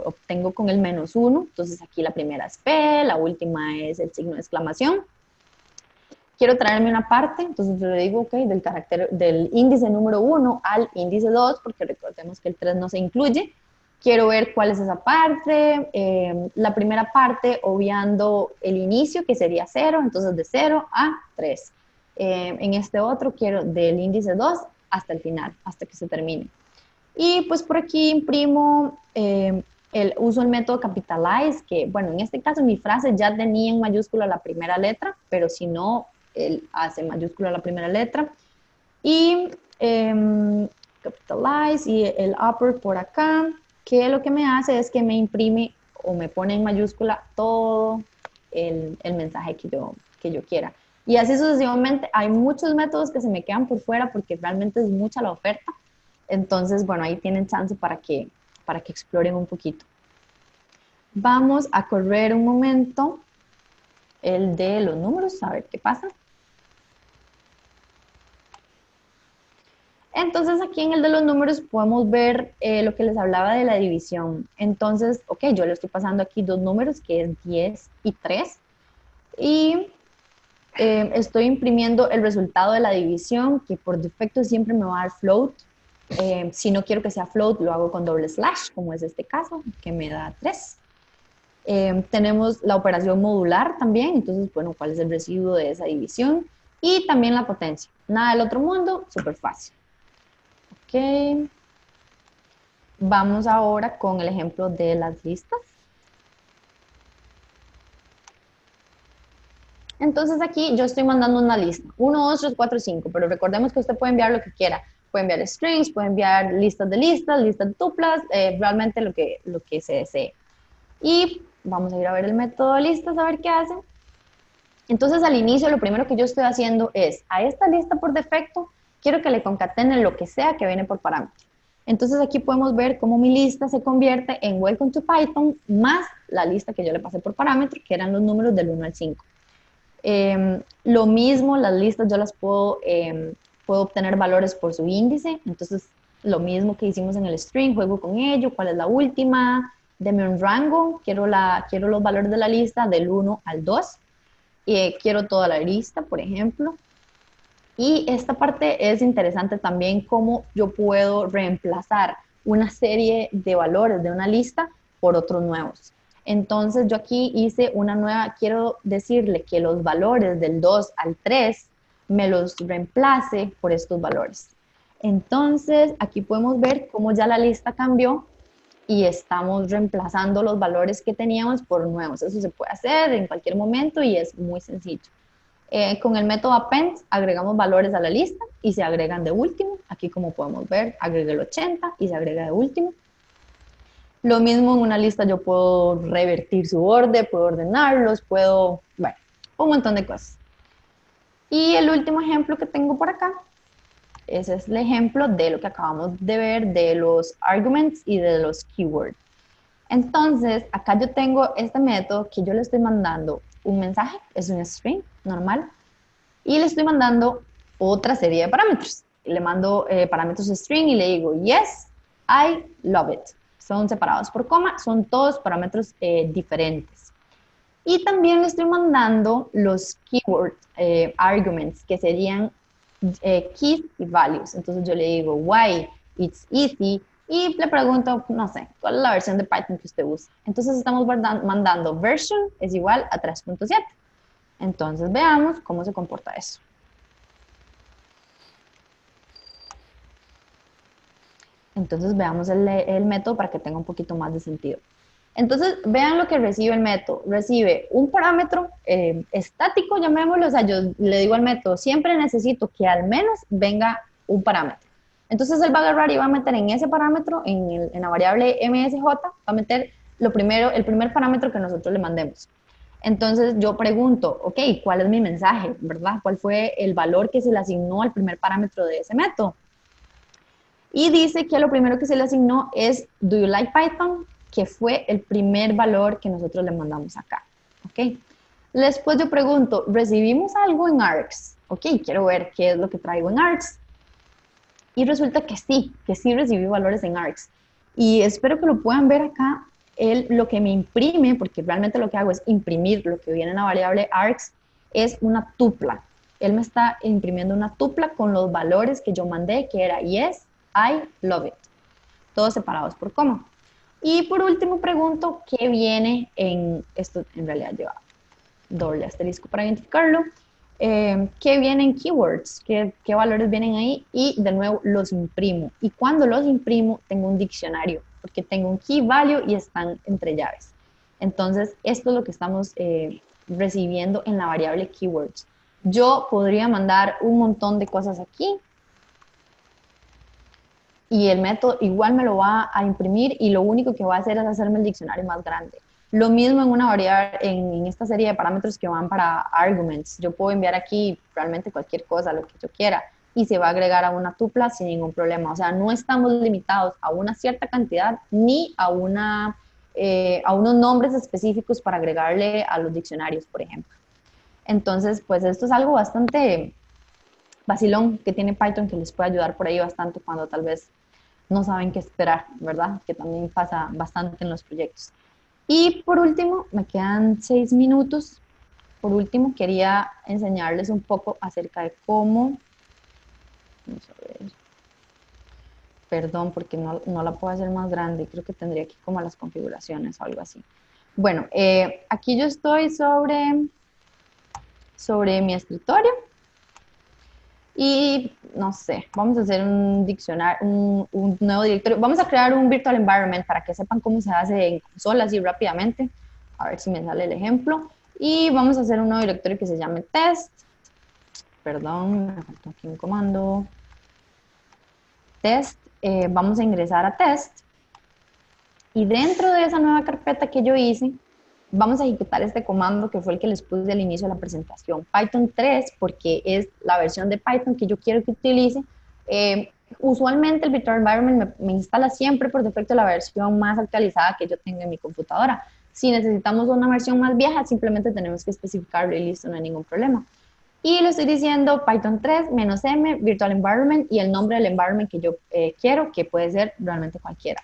obtengo con el -1, entonces aquí la primera es P, la última es el signo de exclamación. Quiero traerme una parte, entonces yo le digo, ok, del índice número 1 al índice 2, porque recordemos que el 3 no se incluye. quiero ver cuál es esa parte. La primera parte, obviando el inicio, que sería 0, entonces de 0 a 3. En este otro quiero del índice 2 hasta el final, hasta que se termine. Y pues por aquí imprimo, uso el método capitalize, que bueno, en este caso mi frase ya tenía en mayúscula la primera letra, pero si no, él hace mayúscula la primera letra. Y capitalize y el upper por acá, que lo que me hace es que me imprime o me pone en mayúscula todo el mensaje que yo quiera. Y así sucesivamente, hay muchos métodos que se me quedan por fuera porque realmente es mucha la oferta. Entonces, bueno, ahí tienen chance para que exploren un poquito. Vamos a correr un momento el de los números, a ver qué pasa. Entonces, aquí en el de los números podemos ver lo que les hablaba de la división. Entonces, ok, yo le estoy pasando aquí dos números, que es 10 y 3. Y estoy imprimiendo el resultado de la división, que por defecto siempre me va a dar float. Si no quiero que sea float, lo hago con doble slash, como es este caso, que me da 3. Tenemos la operación modular también, entonces, bueno, ¿cuál es el residuo de esa división? Y también la potencia. Nada del otro mundo, súper fácil. Ok. Vamos ahora con el ejemplo de las listas. Entonces aquí yo estoy mandando una lista, 1, 2, 3, 4, 5, pero recordemos que usted puede enviar lo que quiera. Puede enviar strings, puede enviar listas de tuplas, realmente lo que se desee. Y vamos a ir a ver el método de listas, a ver qué hace. Entonces al inicio lo primero que yo estoy haciendo es, a esta lista por defecto, quiero que le concatene lo que sea que viene por parámetro. Entonces aquí podemos ver cómo mi lista se convierte en Welcome to Python más la lista que yo le pasé por parámetro, que eran los números del 1 al 5. Lo mismo, las listas yo las puedo obtener valores por su índice, entonces lo mismo que hicimos en el string, juego con ello, cuál es la última, deme un rango, quiero los valores de la lista del 1 al 2, quiero toda la lista, por ejemplo. Y esta parte es interesante también, cómo yo puedo reemplazar una serie de valores de una lista por otros nuevos. Entonces yo aquí hice una nueva, quiero decirle que los valores del 2 al 3 me los reemplace por estos valores. Entonces aquí podemos ver cómo ya la lista cambió y estamos reemplazando los valores que teníamos por nuevos. Eso se puede hacer en cualquier momento y es muy sencillo. Con el método append agregamos valores a la lista y se agregan de último. Aquí como podemos ver, agregué el 80 y se agrega de último. Lo mismo en una lista yo puedo revertir su orden, puedo ordenarlos, bueno, un montón de cosas. Y el último ejemplo que tengo por acá, ese es el ejemplo de lo que acabamos de ver de los arguments y de los keywords. Entonces, acá yo tengo este método que yo le estoy mandando un mensaje, es un string normal, y le estoy mandando otra serie de parámetros. Le mando parámetros string y le digo, yes, I love it. Son separados por coma, son todos parámetros diferentes. Y también le estoy mandando los keyword arguments, que serían keys y values. Entonces yo le digo, why it's easy, y le pregunto, no sé, ¿cuál es la versión de Python que usted usa? Entonces estamos mandando version es igual a 3.7. Entonces veamos cómo se comporta eso. Entonces veamos el método para que tenga un poquito más de sentido. Entonces vean lo que recibe el método. Recibe un parámetro estático, llamémoslo. O sea, yo le digo al método, siempre necesito que al menos venga un parámetro. Entonces él va a agarrar y va a meter en ese parámetro, en la variable MSJ, va a meter el primer parámetro que nosotros le mandemos. Entonces yo pregunto, ok, ¿cuál es mi mensaje? ¿Verdad? ¿Cuál fue el valor que se le asignó al primer parámetro de ese método? Y dice que lo primero que se le asignó es Do you like Python? Que fue el primer valor que nosotros le mandamos acá. ¿Ok? Después yo pregunto, ¿recibimos algo en ARGS? Ok, quiero ver qué es lo que traigo en ARGS. Y resulta que sí recibí valores en ARGS. Y espero que lo puedan ver acá. Lo que me imprime, porque realmente lo que hago es imprimir lo que viene en la variable ARGS, es una tupla. Él me está imprimiendo una tupla con los valores que yo mandé, que era yes, I love it. Todos separados por coma. Y por último pregunto, ¿qué viene en esto? En realidad lleva doble asterisco para identificarlo. ¿Qué vienen en keywords? ¿Qué valores vienen ahí? Y de nuevo los imprimo. Y cuando los imprimo, tengo un diccionario, porque tengo un key value y están entre llaves. Entonces, esto es lo que estamos recibiendo en la variable keywords. Yo podría mandar un montón de cosas aquí y el método igual me lo va a imprimir y lo único que va a hacer es hacerme el diccionario más grande. Lo mismo en una variable, en esta serie de parámetros que van para arguments. Yo puedo enviar aquí realmente cualquier cosa, lo que yo quiera, y se va a agregar a una tupla sin ningún problema. O sea, no estamos limitados a una cierta cantidad ni a unos nombres específicos para agregarle a los diccionarios, por ejemplo. Entonces, pues esto es algo bastante vacilón que tiene Python que les puede ayudar por ahí bastante cuando tal vez no saben qué esperar, ¿verdad? Que también pasa bastante en los proyectos. Y por último, me quedan 6 minutos. Por último, quería enseñarles un poco acerca de cómo, vamos a ver, perdón, porque no la puedo hacer más grande, creo que tendría que ir como a las configuraciones o algo así. Bueno, aquí yo estoy sobre mi escritorio. Y no sé, vamos a hacer un diccionario, un nuevo directorio. Vamos a crear un virtual environment para que sepan cómo se hace en consola así rápidamente. A ver si me sale el ejemplo. Y vamos a hacer un nuevo directorio que se llame test. Perdón, me faltó aquí un comando. Test. Vamos a ingresar a test. Y dentro de esa nueva carpeta que yo hice, vamos a ejecutar este comando que fue el que les puse al inicio de la presentación. Python 3, porque es la versión de Python que yo quiero que utilice. Usualmente el Virtual Environment me instala siempre por defecto la versión más actualizada que yo tengo en mi computadora. Si necesitamos una versión más vieja, simplemente tenemos que especificarlo y listo, no hay ningún problema. Y le estoy diciendo Python 3 -m Virtual Environment y el nombre del environment que yo quiero, que puede ser realmente cualquiera.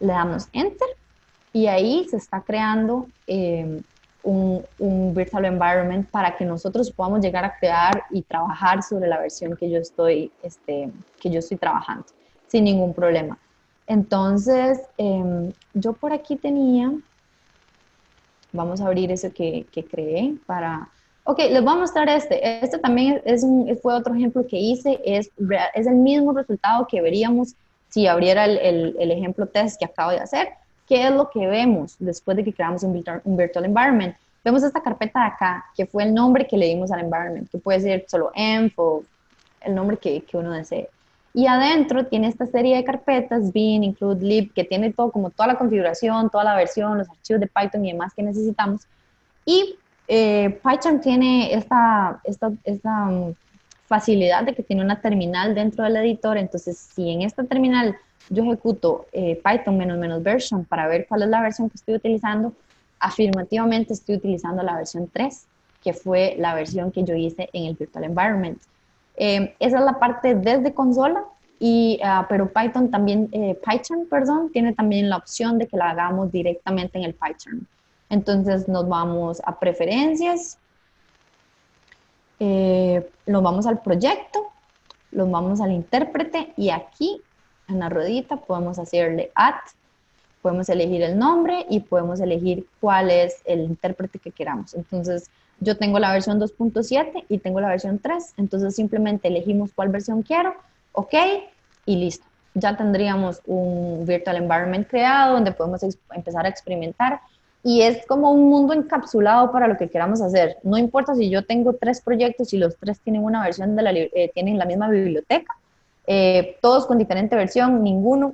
Le damos Enter y ahí se está creando un virtual environment para que nosotros podamos llegar a crear y trabajar sobre la versión que yo estoy trabajando sin ningún problema. Entonces, yo por aquí tenía, vamos a abrir eso que creé para... Ok, les voy a mostrar este también fue otro ejemplo que hice, es el mismo resultado que veríamos si abriera el ejemplo test que acabo de hacer. ¿Qué es lo que vemos después de que creamos un virtual environment? Vemos esta carpeta de acá, que fue el nombre que le dimos al environment, que puede ser solo env o el nombre que uno desee. Y adentro tiene esta serie de carpetas, bin, include, lib, que tiene todo, como toda la configuración, toda la versión, los archivos de Python y demás que necesitamos. Y Python tiene esta facilidad de que tiene una terminal dentro del editor, entonces si en esta terminal yo ejecuto Python --version para ver cuál es la versión que estoy utilizando, afirmativamente estoy utilizando la versión 3, que fue la versión que yo hice en el Virtual Environment. Esa es la parte desde consola, pero Python, tiene también la opción de que la hagamos directamente en el Python. Entonces nos vamos a preferencias, nos vamos al proyecto, nos vamos al intérprete y aquí en la ruedita podemos hacerle add, podemos elegir el nombre y podemos elegir cuál es el intérprete que queramos. Entonces yo tengo la versión 2.7 y tengo la versión 3, entonces simplemente elegimos cuál versión quiero, ok, y listo. Ya tendríamos un virtual environment creado donde podemos empezar a experimentar y es como un mundo encapsulado para lo que queramos hacer. No importa si yo tengo 3 proyectos y los 3 tienen una versión tienen la misma biblioteca, todos con diferente versión, ninguno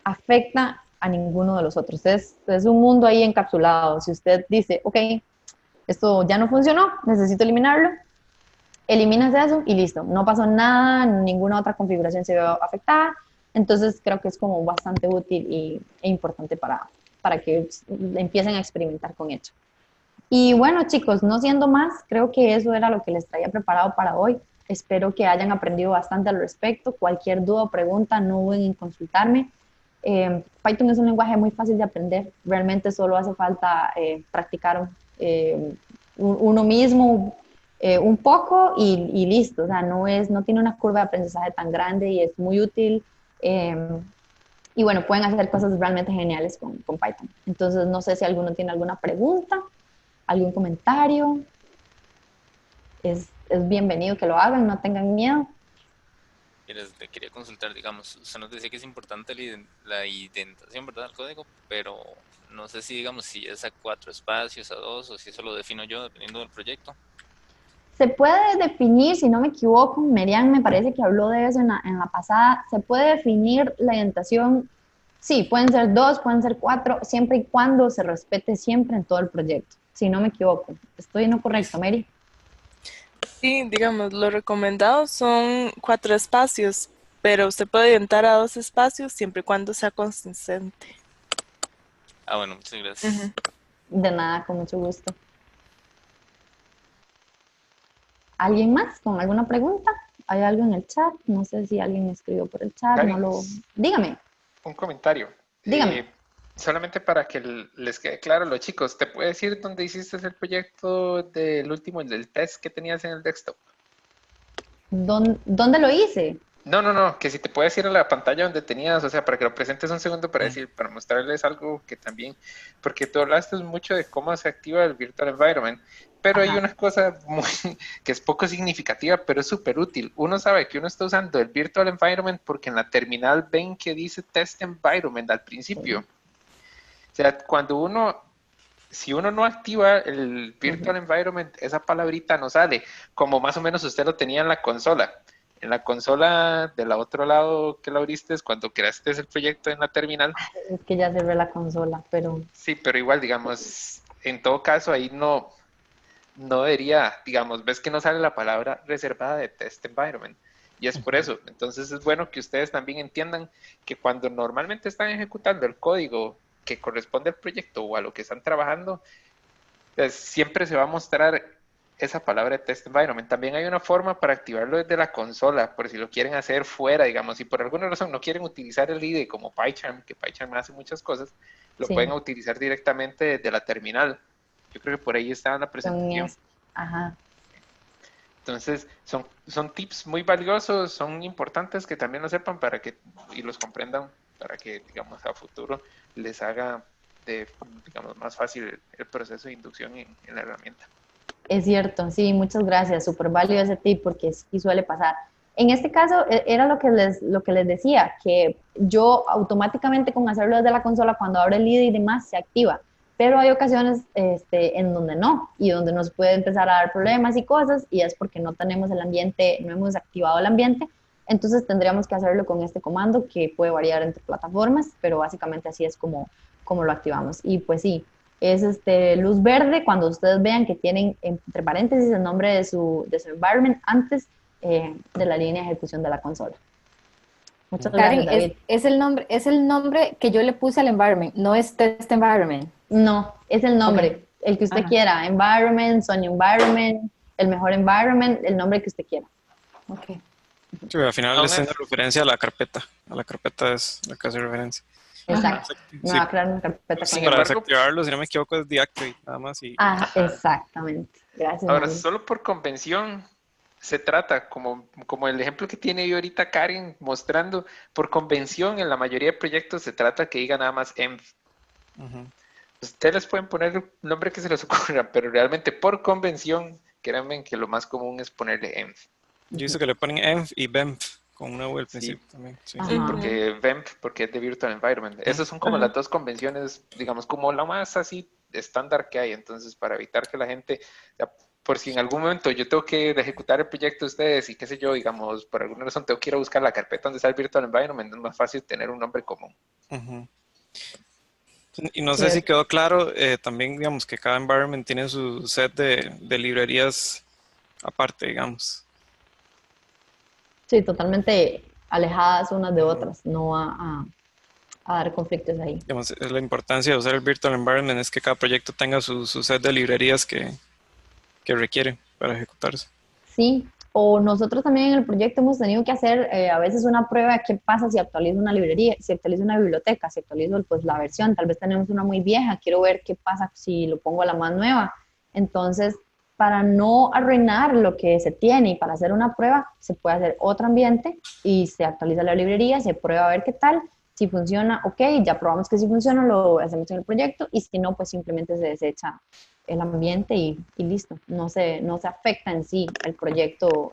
afecta a ninguno de los otros. Es un mundo ahí encapsulado. Si usted dice, ok, esto ya no funcionó, necesito eliminarlo, eliminas eso y listo. No pasó nada, ninguna otra configuración se vio afectada. Entonces creo que es como bastante útil e importante para que empiecen a experimentar con ello. Y bueno, chicos, no siendo más, creo que eso era lo que les traía preparado para hoy. Espero que hayan aprendido bastante al respecto. Cualquier duda o pregunta, no duden en consultarme. Python es un lenguaje muy fácil de aprender. Realmente solo hace falta practicar uno mismo un poco y listo. O sea, no tiene una curva de aprendizaje tan grande y es muy útil. Y bueno, pueden hacer cosas realmente geniales con Python. Entonces, no sé si alguno tiene alguna pregunta, algún comentario. Es bienvenido que lo hagan, no tengan miedo.
Mira, le quería consultar, digamos, usted nos decía que es importante la indentación, ¿verdad? Del código, pero no sé si, digamos, si es a 4 espacios, a 2, o si eso lo defino yo dependiendo del proyecto.
Se puede definir, si no me equivoco, Merian me parece que habló de eso en la pasada, se puede definir la indentación, sí, pueden ser 2, pueden ser 4, siempre y cuando se respete siempre en todo el proyecto, si no me equivoco. ¿Estoy en lo correcto, Mary?
Sí, digamos, lo recomendado son 4 espacios, pero usted puede inventar a 2 espacios siempre y cuando sea consistente.
Ah, bueno, muchas gracias.
De nada, con mucho gusto. ¿Alguien más con alguna pregunta? ¿Hay algo en el chat? No sé si alguien me escribió por el chat.
Karen,
No lo... Dígame.
un comentario.
Dígame.
Solamente para que les quede claro a los chicos, ¿te puedes decir dónde hiciste el proyecto del último, el del test que tenías en el desktop?
¿Dónde lo hice?
No, que si te puedes ir a la pantalla donde tenías, o sea, para que lo presentes un segundo para decir, para mostrarles algo que también, porque tú hablaste mucho de cómo se activa el Virtual Environment, pero hay una cosa que es poco significativa, pero es súper útil. Uno sabe que uno está usando el Virtual Environment porque en la terminal ven que dice Test Environment al principio. O sea, si uno no activa el Virtual Environment, esa palabrita no sale, como más o menos usted lo tenía en la consola. En la consola del otro lado que la abriste es cuando creaste el proyecto en la terminal.
Es que ya cerré la consola, pero...
Sí, pero igual, digamos, en todo caso ahí no debería, digamos, ves que no sale la palabra reservada de Test Environment. Y es por eso. Entonces es bueno que ustedes también entiendan que cuando normalmente están ejecutando el código que corresponde al proyecto o a lo que están trabajando, pues siempre se va a mostrar esa palabra de Test Environment. También hay una forma para activarlo desde la consola, por si lo quieren hacer fuera, digamos, si por alguna razón no quieren utilizar el IDE como PyCharm, que PyCharm hace muchas cosas, lo pueden utilizar directamente desde la terminal. Yo creo que por ahí está en la presentación.
Ajá.
Entonces, son tips muy valiosos, son importantes que también lo sepan y los comprendan para que, digamos, a futuro les haga, digamos, más fácil el proceso de inducción en la herramienta.
Es cierto, sí, muchas gracias, súper válido ese tip porque sí suele pasar. En este caso era lo que les decía, que yo automáticamente con hacerlo desde la consola, cuando abre el IDE y demás, se activa, pero hay ocasiones en donde no, y donde nos puede empezar a dar problemas y cosas, y es porque no tenemos el ambiente, no hemos activado el ambiente, entonces tendríamos que hacerlo con este comando que puede variar entre plataformas, pero básicamente así es como lo activamos. Y pues sí, es luz verde cuando ustedes vean que tienen entre paréntesis el nombre de su environment antes de la línea de ejecución de la consola. Muchas gracias, David.
Es el nombre que yo le puse al environment, no es test environment.
No, es el nombre, el que usted quiera, environment, Sonia environment, el mejor environment, el nombre que usted quiera.
Okay.
Sí, al final es una referencia a la carpeta es la que hace referencia.
Exacto. Me va a crear una carpeta.
Para desactivarlo, si no me equivoco, es deactivate, nada más.
Exactamente. Gracias.
Ahora, solo por convención se trata, como el ejemplo que tiene yo ahorita Karen mostrando, por convención en la mayoría de proyectos se trata que diga nada más env. Ustedes les pueden poner el nombre que se les ocurra, pero realmente por convención, créanme que lo más común es ponerle env.
Yo hice que le ponen env y bemp con una U al principio también.
Sí, porque vemp, porque es de Virtual Environment. Esas son como las dos convenciones, digamos, como la más así estándar que hay. Entonces, para evitar que la gente, por si en algún momento yo tengo que ejecutar el proyecto de ustedes y qué sé yo, digamos, por alguna razón tengo que ir a buscar la carpeta donde está el Virtual Environment, es más fácil tener un nombre común.
Y no sé si quedó claro, también digamos que cada environment tiene su set de librerías aparte, digamos.
Sí, totalmente alejadas unas de otras, no a dar conflictos ahí.
Digamos, es la importancia de usar el Virtual Environment, es que cada proyecto tenga su set de librerías que requiere para ejecutarse.
Sí, o nosotros también en el proyecto hemos tenido que hacer a veces una prueba de qué pasa si actualizo una librería, si actualizo una biblioteca, si actualizo pues la versión, tal vez tenemos una muy vieja, quiero ver qué pasa si lo pongo a la más nueva. Entonces, para no arruinar lo que se tiene y para hacer una prueba, se puede hacer otro ambiente y se actualiza la librería, se prueba a ver qué tal. Si funciona, ok, ya probamos que si funciona, lo hacemos en el proyecto, y si no, pues simplemente se desecha el ambiente y listo. No se afecta en sí el proyecto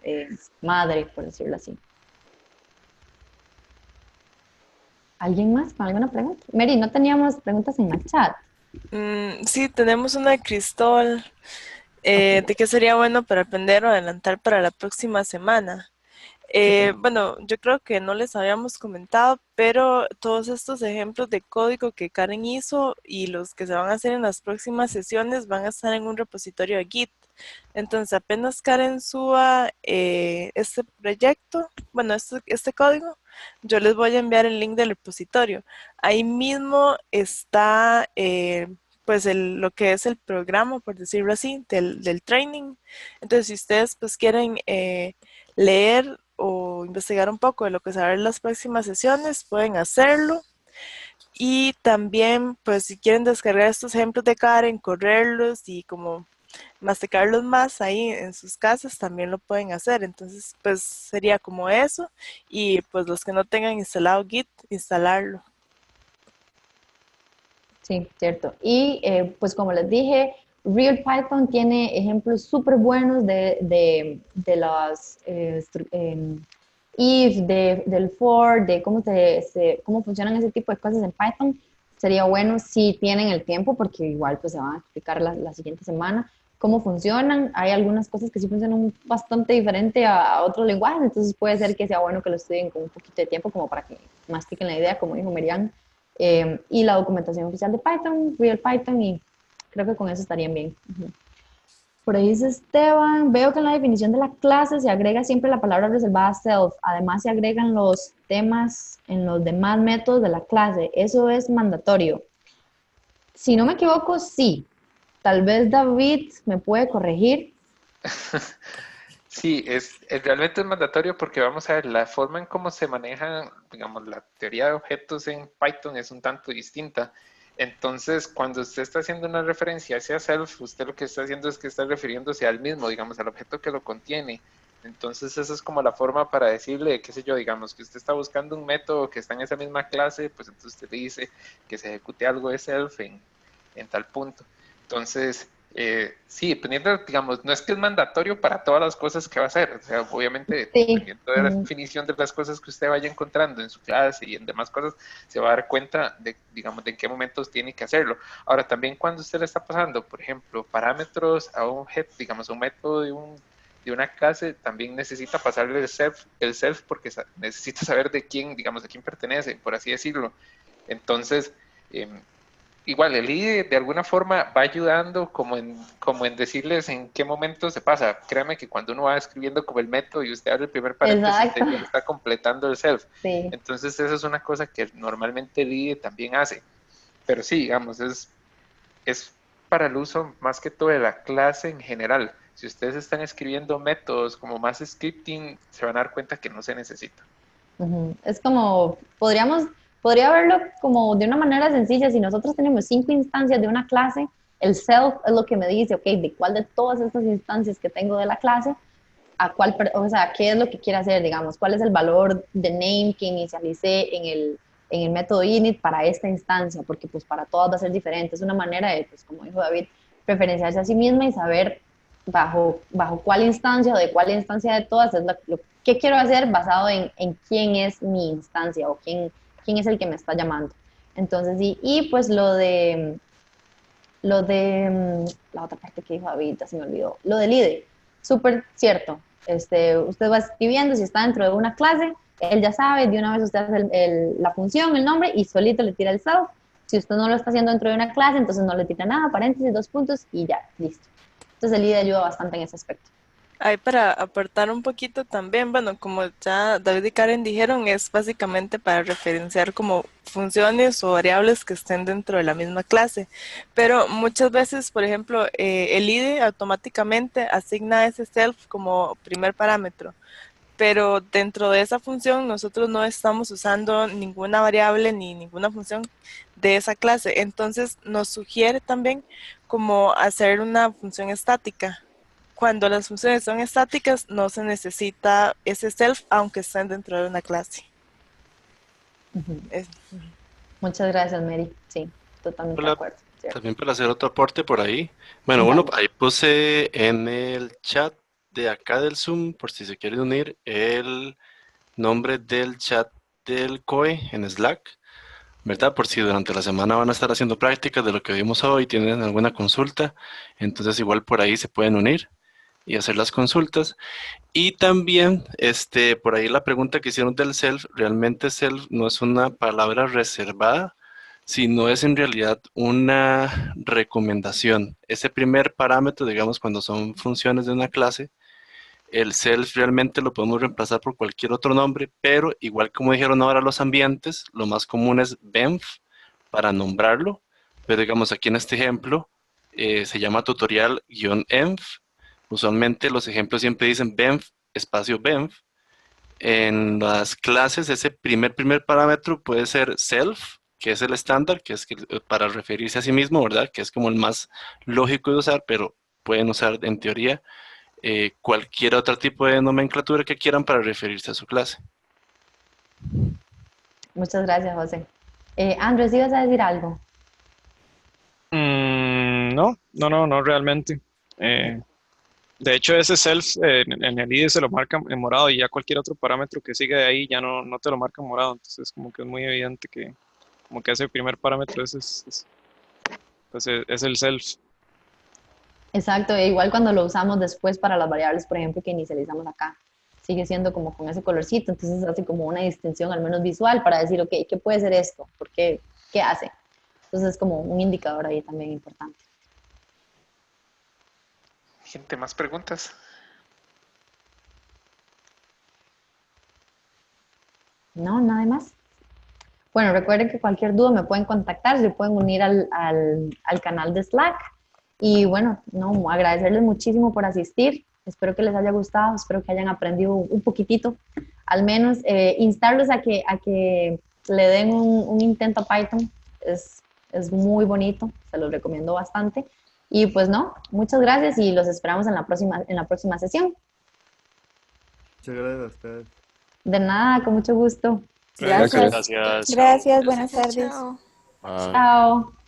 madre, por decirlo así. ¿Alguien más con alguna pregunta? Mary, no teníamos preguntas en el chat.
Sí, tenemos una de Cristóbal. ¿De qué sería bueno para aprender o adelantar para la próxima semana? Bueno, yo creo que no les habíamos comentado, pero todos estos ejemplos de código que Karen hizo y los que se van a hacer en las próximas sesiones van a estar en un repositorio de Git. Entonces, apenas Karen suba este proyecto, bueno, este código, yo les voy a enviar el link del repositorio. Ahí mismo está pues lo que es el programa, por decirlo así, del training. Entonces, si ustedes pues quieren leer o investigar un poco de lo que se va a ver en las próximas sesiones, pueden hacerlo. Y también, pues si quieren descargar estos ejemplos de Karen, correrlos y como masticarlos más ahí en sus casas, también lo pueden hacer. Entonces, pues sería como eso. Y pues los que no tengan instalado Git, instalarlo.
Sí, cierto. Y pues como les dije, RealPython tiene ejemplos súper buenos de las if, del for, de cómo funcionan ese tipo de cosas en Python. Sería bueno si tienen el tiempo, porque igual pues se van a explicar la siguiente semana cómo funcionan. Hay algunas cosas que sí funcionan bastante diferente a otros lenguajes, entonces puede ser que sea bueno que lo estudien con un poquito de tiempo como para que mastiquen la idea, como dijo Merian. Y la documentación oficial de Python, RealPython, y creo que con eso estarían bien. Por ahí dice Esteban, veo que en la definición de la clase se agrega siempre la palabra reservada self, además se agregan los temas en los demás métodos de la clase, ¿eso es mandatorio? Si no me equivoco, sí. Tal vez David me puede corregir.
Sí, realmente es mandatorio porque vamos a ver, la forma en cómo se maneja, digamos, la teoría de objetos en Python es un tanto distinta. Entonces, cuando usted está haciendo una referencia hacia self, usted lo que está haciendo es que está refiriéndose al mismo, digamos, al objeto que lo contiene. Entonces, esa es como la forma para decirle, qué sé yo, digamos, que usted está buscando un método que está en esa misma clase, pues entonces usted le dice que se ejecute algo de self en tal punto. Entonces, sí, dependiendo, digamos, no es que es mandatorio para todas las cosas que va a hacer, o sea, obviamente,
Sí.
dependiendo de la definición de las cosas que usted vaya encontrando en su clase y en demás cosas, se va a dar cuenta de, digamos, de en qué momentos tiene que hacerlo. Ahora, también cuando usted le está pasando, por ejemplo, parámetros a un objeto, digamos, a un método de una clase, también necesita pasarle el self porque necesita saber de quién, digamos, de quién pertenece, por así decirlo. Entonces, igual el IDE de alguna forma va ayudando como en decirles en qué momento se pasa. Créame que cuando uno va escribiendo como el método y usted abre el primer paréntesis, usted ya está completando el self.
Sí.
Entonces esa es una cosa que normalmente el IDE también hace. Pero sí, digamos, es para el uso más que todo de la clase en general. Si ustedes están escribiendo métodos como más scripting, se van a dar cuenta que no se necesita.
Es como, podría verlo como de una manera sencilla. Si nosotros tenemos 5 instancias de una clase, el self es lo que me dice, ok, de cuál de todas estas instancias que tengo de la clase, o sea, qué es lo que quiere hacer, digamos, cuál es el valor de name que inicialicé en el método init para esta instancia, porque pues para todas va a ser diferente. Es una manera de, pues como dijo David, preferenciarse a sí misma y saber bajo cuál instancia o de cuál instancia de todas es lo que quiero hacer basado en quién es mi instancia o quién es el que me está llamando. Entonces, y pues lo de la otra parte que dijo David, se me olvidó, lo del IDE, súper cierto. Usted va escribiendo, si está dentro de una clase, él ya sabe, de una vez usted hace la función, el nombre, y solito le tira el self. Si usted no lo está haciendo dentro de una clase, entonces no le tira nada, paréntesis, 2 puntos, y ya, listo. Entonces el IDE ayuda bastante en ese aspecto.
Ahí para aportar un poquito también, bueno, como ya David y Karen dijeron, es básicamente para referenciar como funciones o variables que estén dentro de la misma clase, pero muchas veces, por ejemplo, el IDE automáticamente asigna ese self como primer parámetro, pero dentro de esa función nosotros no estamos usando ninguna variable ni ninguna función de esa clase, entonces nos sugiere también como hacer una función estática. Cuando las funciones son estáticas, no se necesita ese self, aunque estén dentro de una clase.
Ujú.
Es-
Muchas gracias, Mary. Sí, totalmente de
Hola,
acuerdo. ¿Cierto?
también para hacer otro aporte por ahí. Bueno, uno,
Dale.
ahí puse en el chat de acá del Zoom, por si se quieren unir, el nombre del chat del COE en Slack, ¿verdad? Por si durante la semana van a estar haciendo prácticas de lo que vimos hoy, tienen alguna consulta, entonces igual por ahí se pueden unir y hacer las consultas. Y también, por ahí la pregunta que hicieron del self, realmente self no es una palabra reservada, sino es en realidad una recomendación. Ese primer parámetro, digamos, cuando son funciones de una clase, el self realmente lo podemos reemplazar por cualquier otro nombre, pero igual como dijeron ahora los ambientes, lo más común es benf para nombrarlo, pero digamos aquí en este ejemplo se llama tutorial-env. Usualmente los ejemplos siempre dicen benf, espacio benf. En las clases ese primer parámetro puede ser self, que es el estándar, que es para referirse a sí mismo, ¿verdad? Que es como el más lógico de usar, pero pueden usar en teoría cualquier otro tipo de nomenclatura que quieran para referirse a su clase.
Muchas gracias, José. Andrés, ¿ibas a decir algo?
No realmente. Eh, de hecho, ese self en el IDE se lo marca en morado y ya cualquier otro parámetro que siga de ahí ya no te lo marca en morado. Entonces, como que es muy evidente que, como que ese primer parámetro pues, es el self.
Exacto, e igual cuando lo usamos después para las variables, por ejemplo, que inicializamos acá, sigue siendo como con ese colorcito, entonces hace como una distinción al menos visual para decir, ok, ¿qué puede ser esto? ¿Por qué? ¿Qué hace? Entonces es como un indicador ahí también importante.
Gente, más preguntas.
No, nada más. Bueno, recuerden que cualquier duda me pueden contactar, se pueden unir al canal de Slack. Y bueno, no, agradecerles muchísimo por asistir. Espero que les haya gustado, espero que hayan aprendido un poquitito. Al menos instarlos a que le den un intento a Python. Es muy bonito, se los recomiendo bastante. Y pues no, muchas gracias y los esperamos en la próxima sesión.
Muchas gracias a ustedes.
De nada, con mucho gusto.
Gracias.
Gracias.
Gracias, buenas
Gracias,
tardes.
chao.
Bye.
Chao.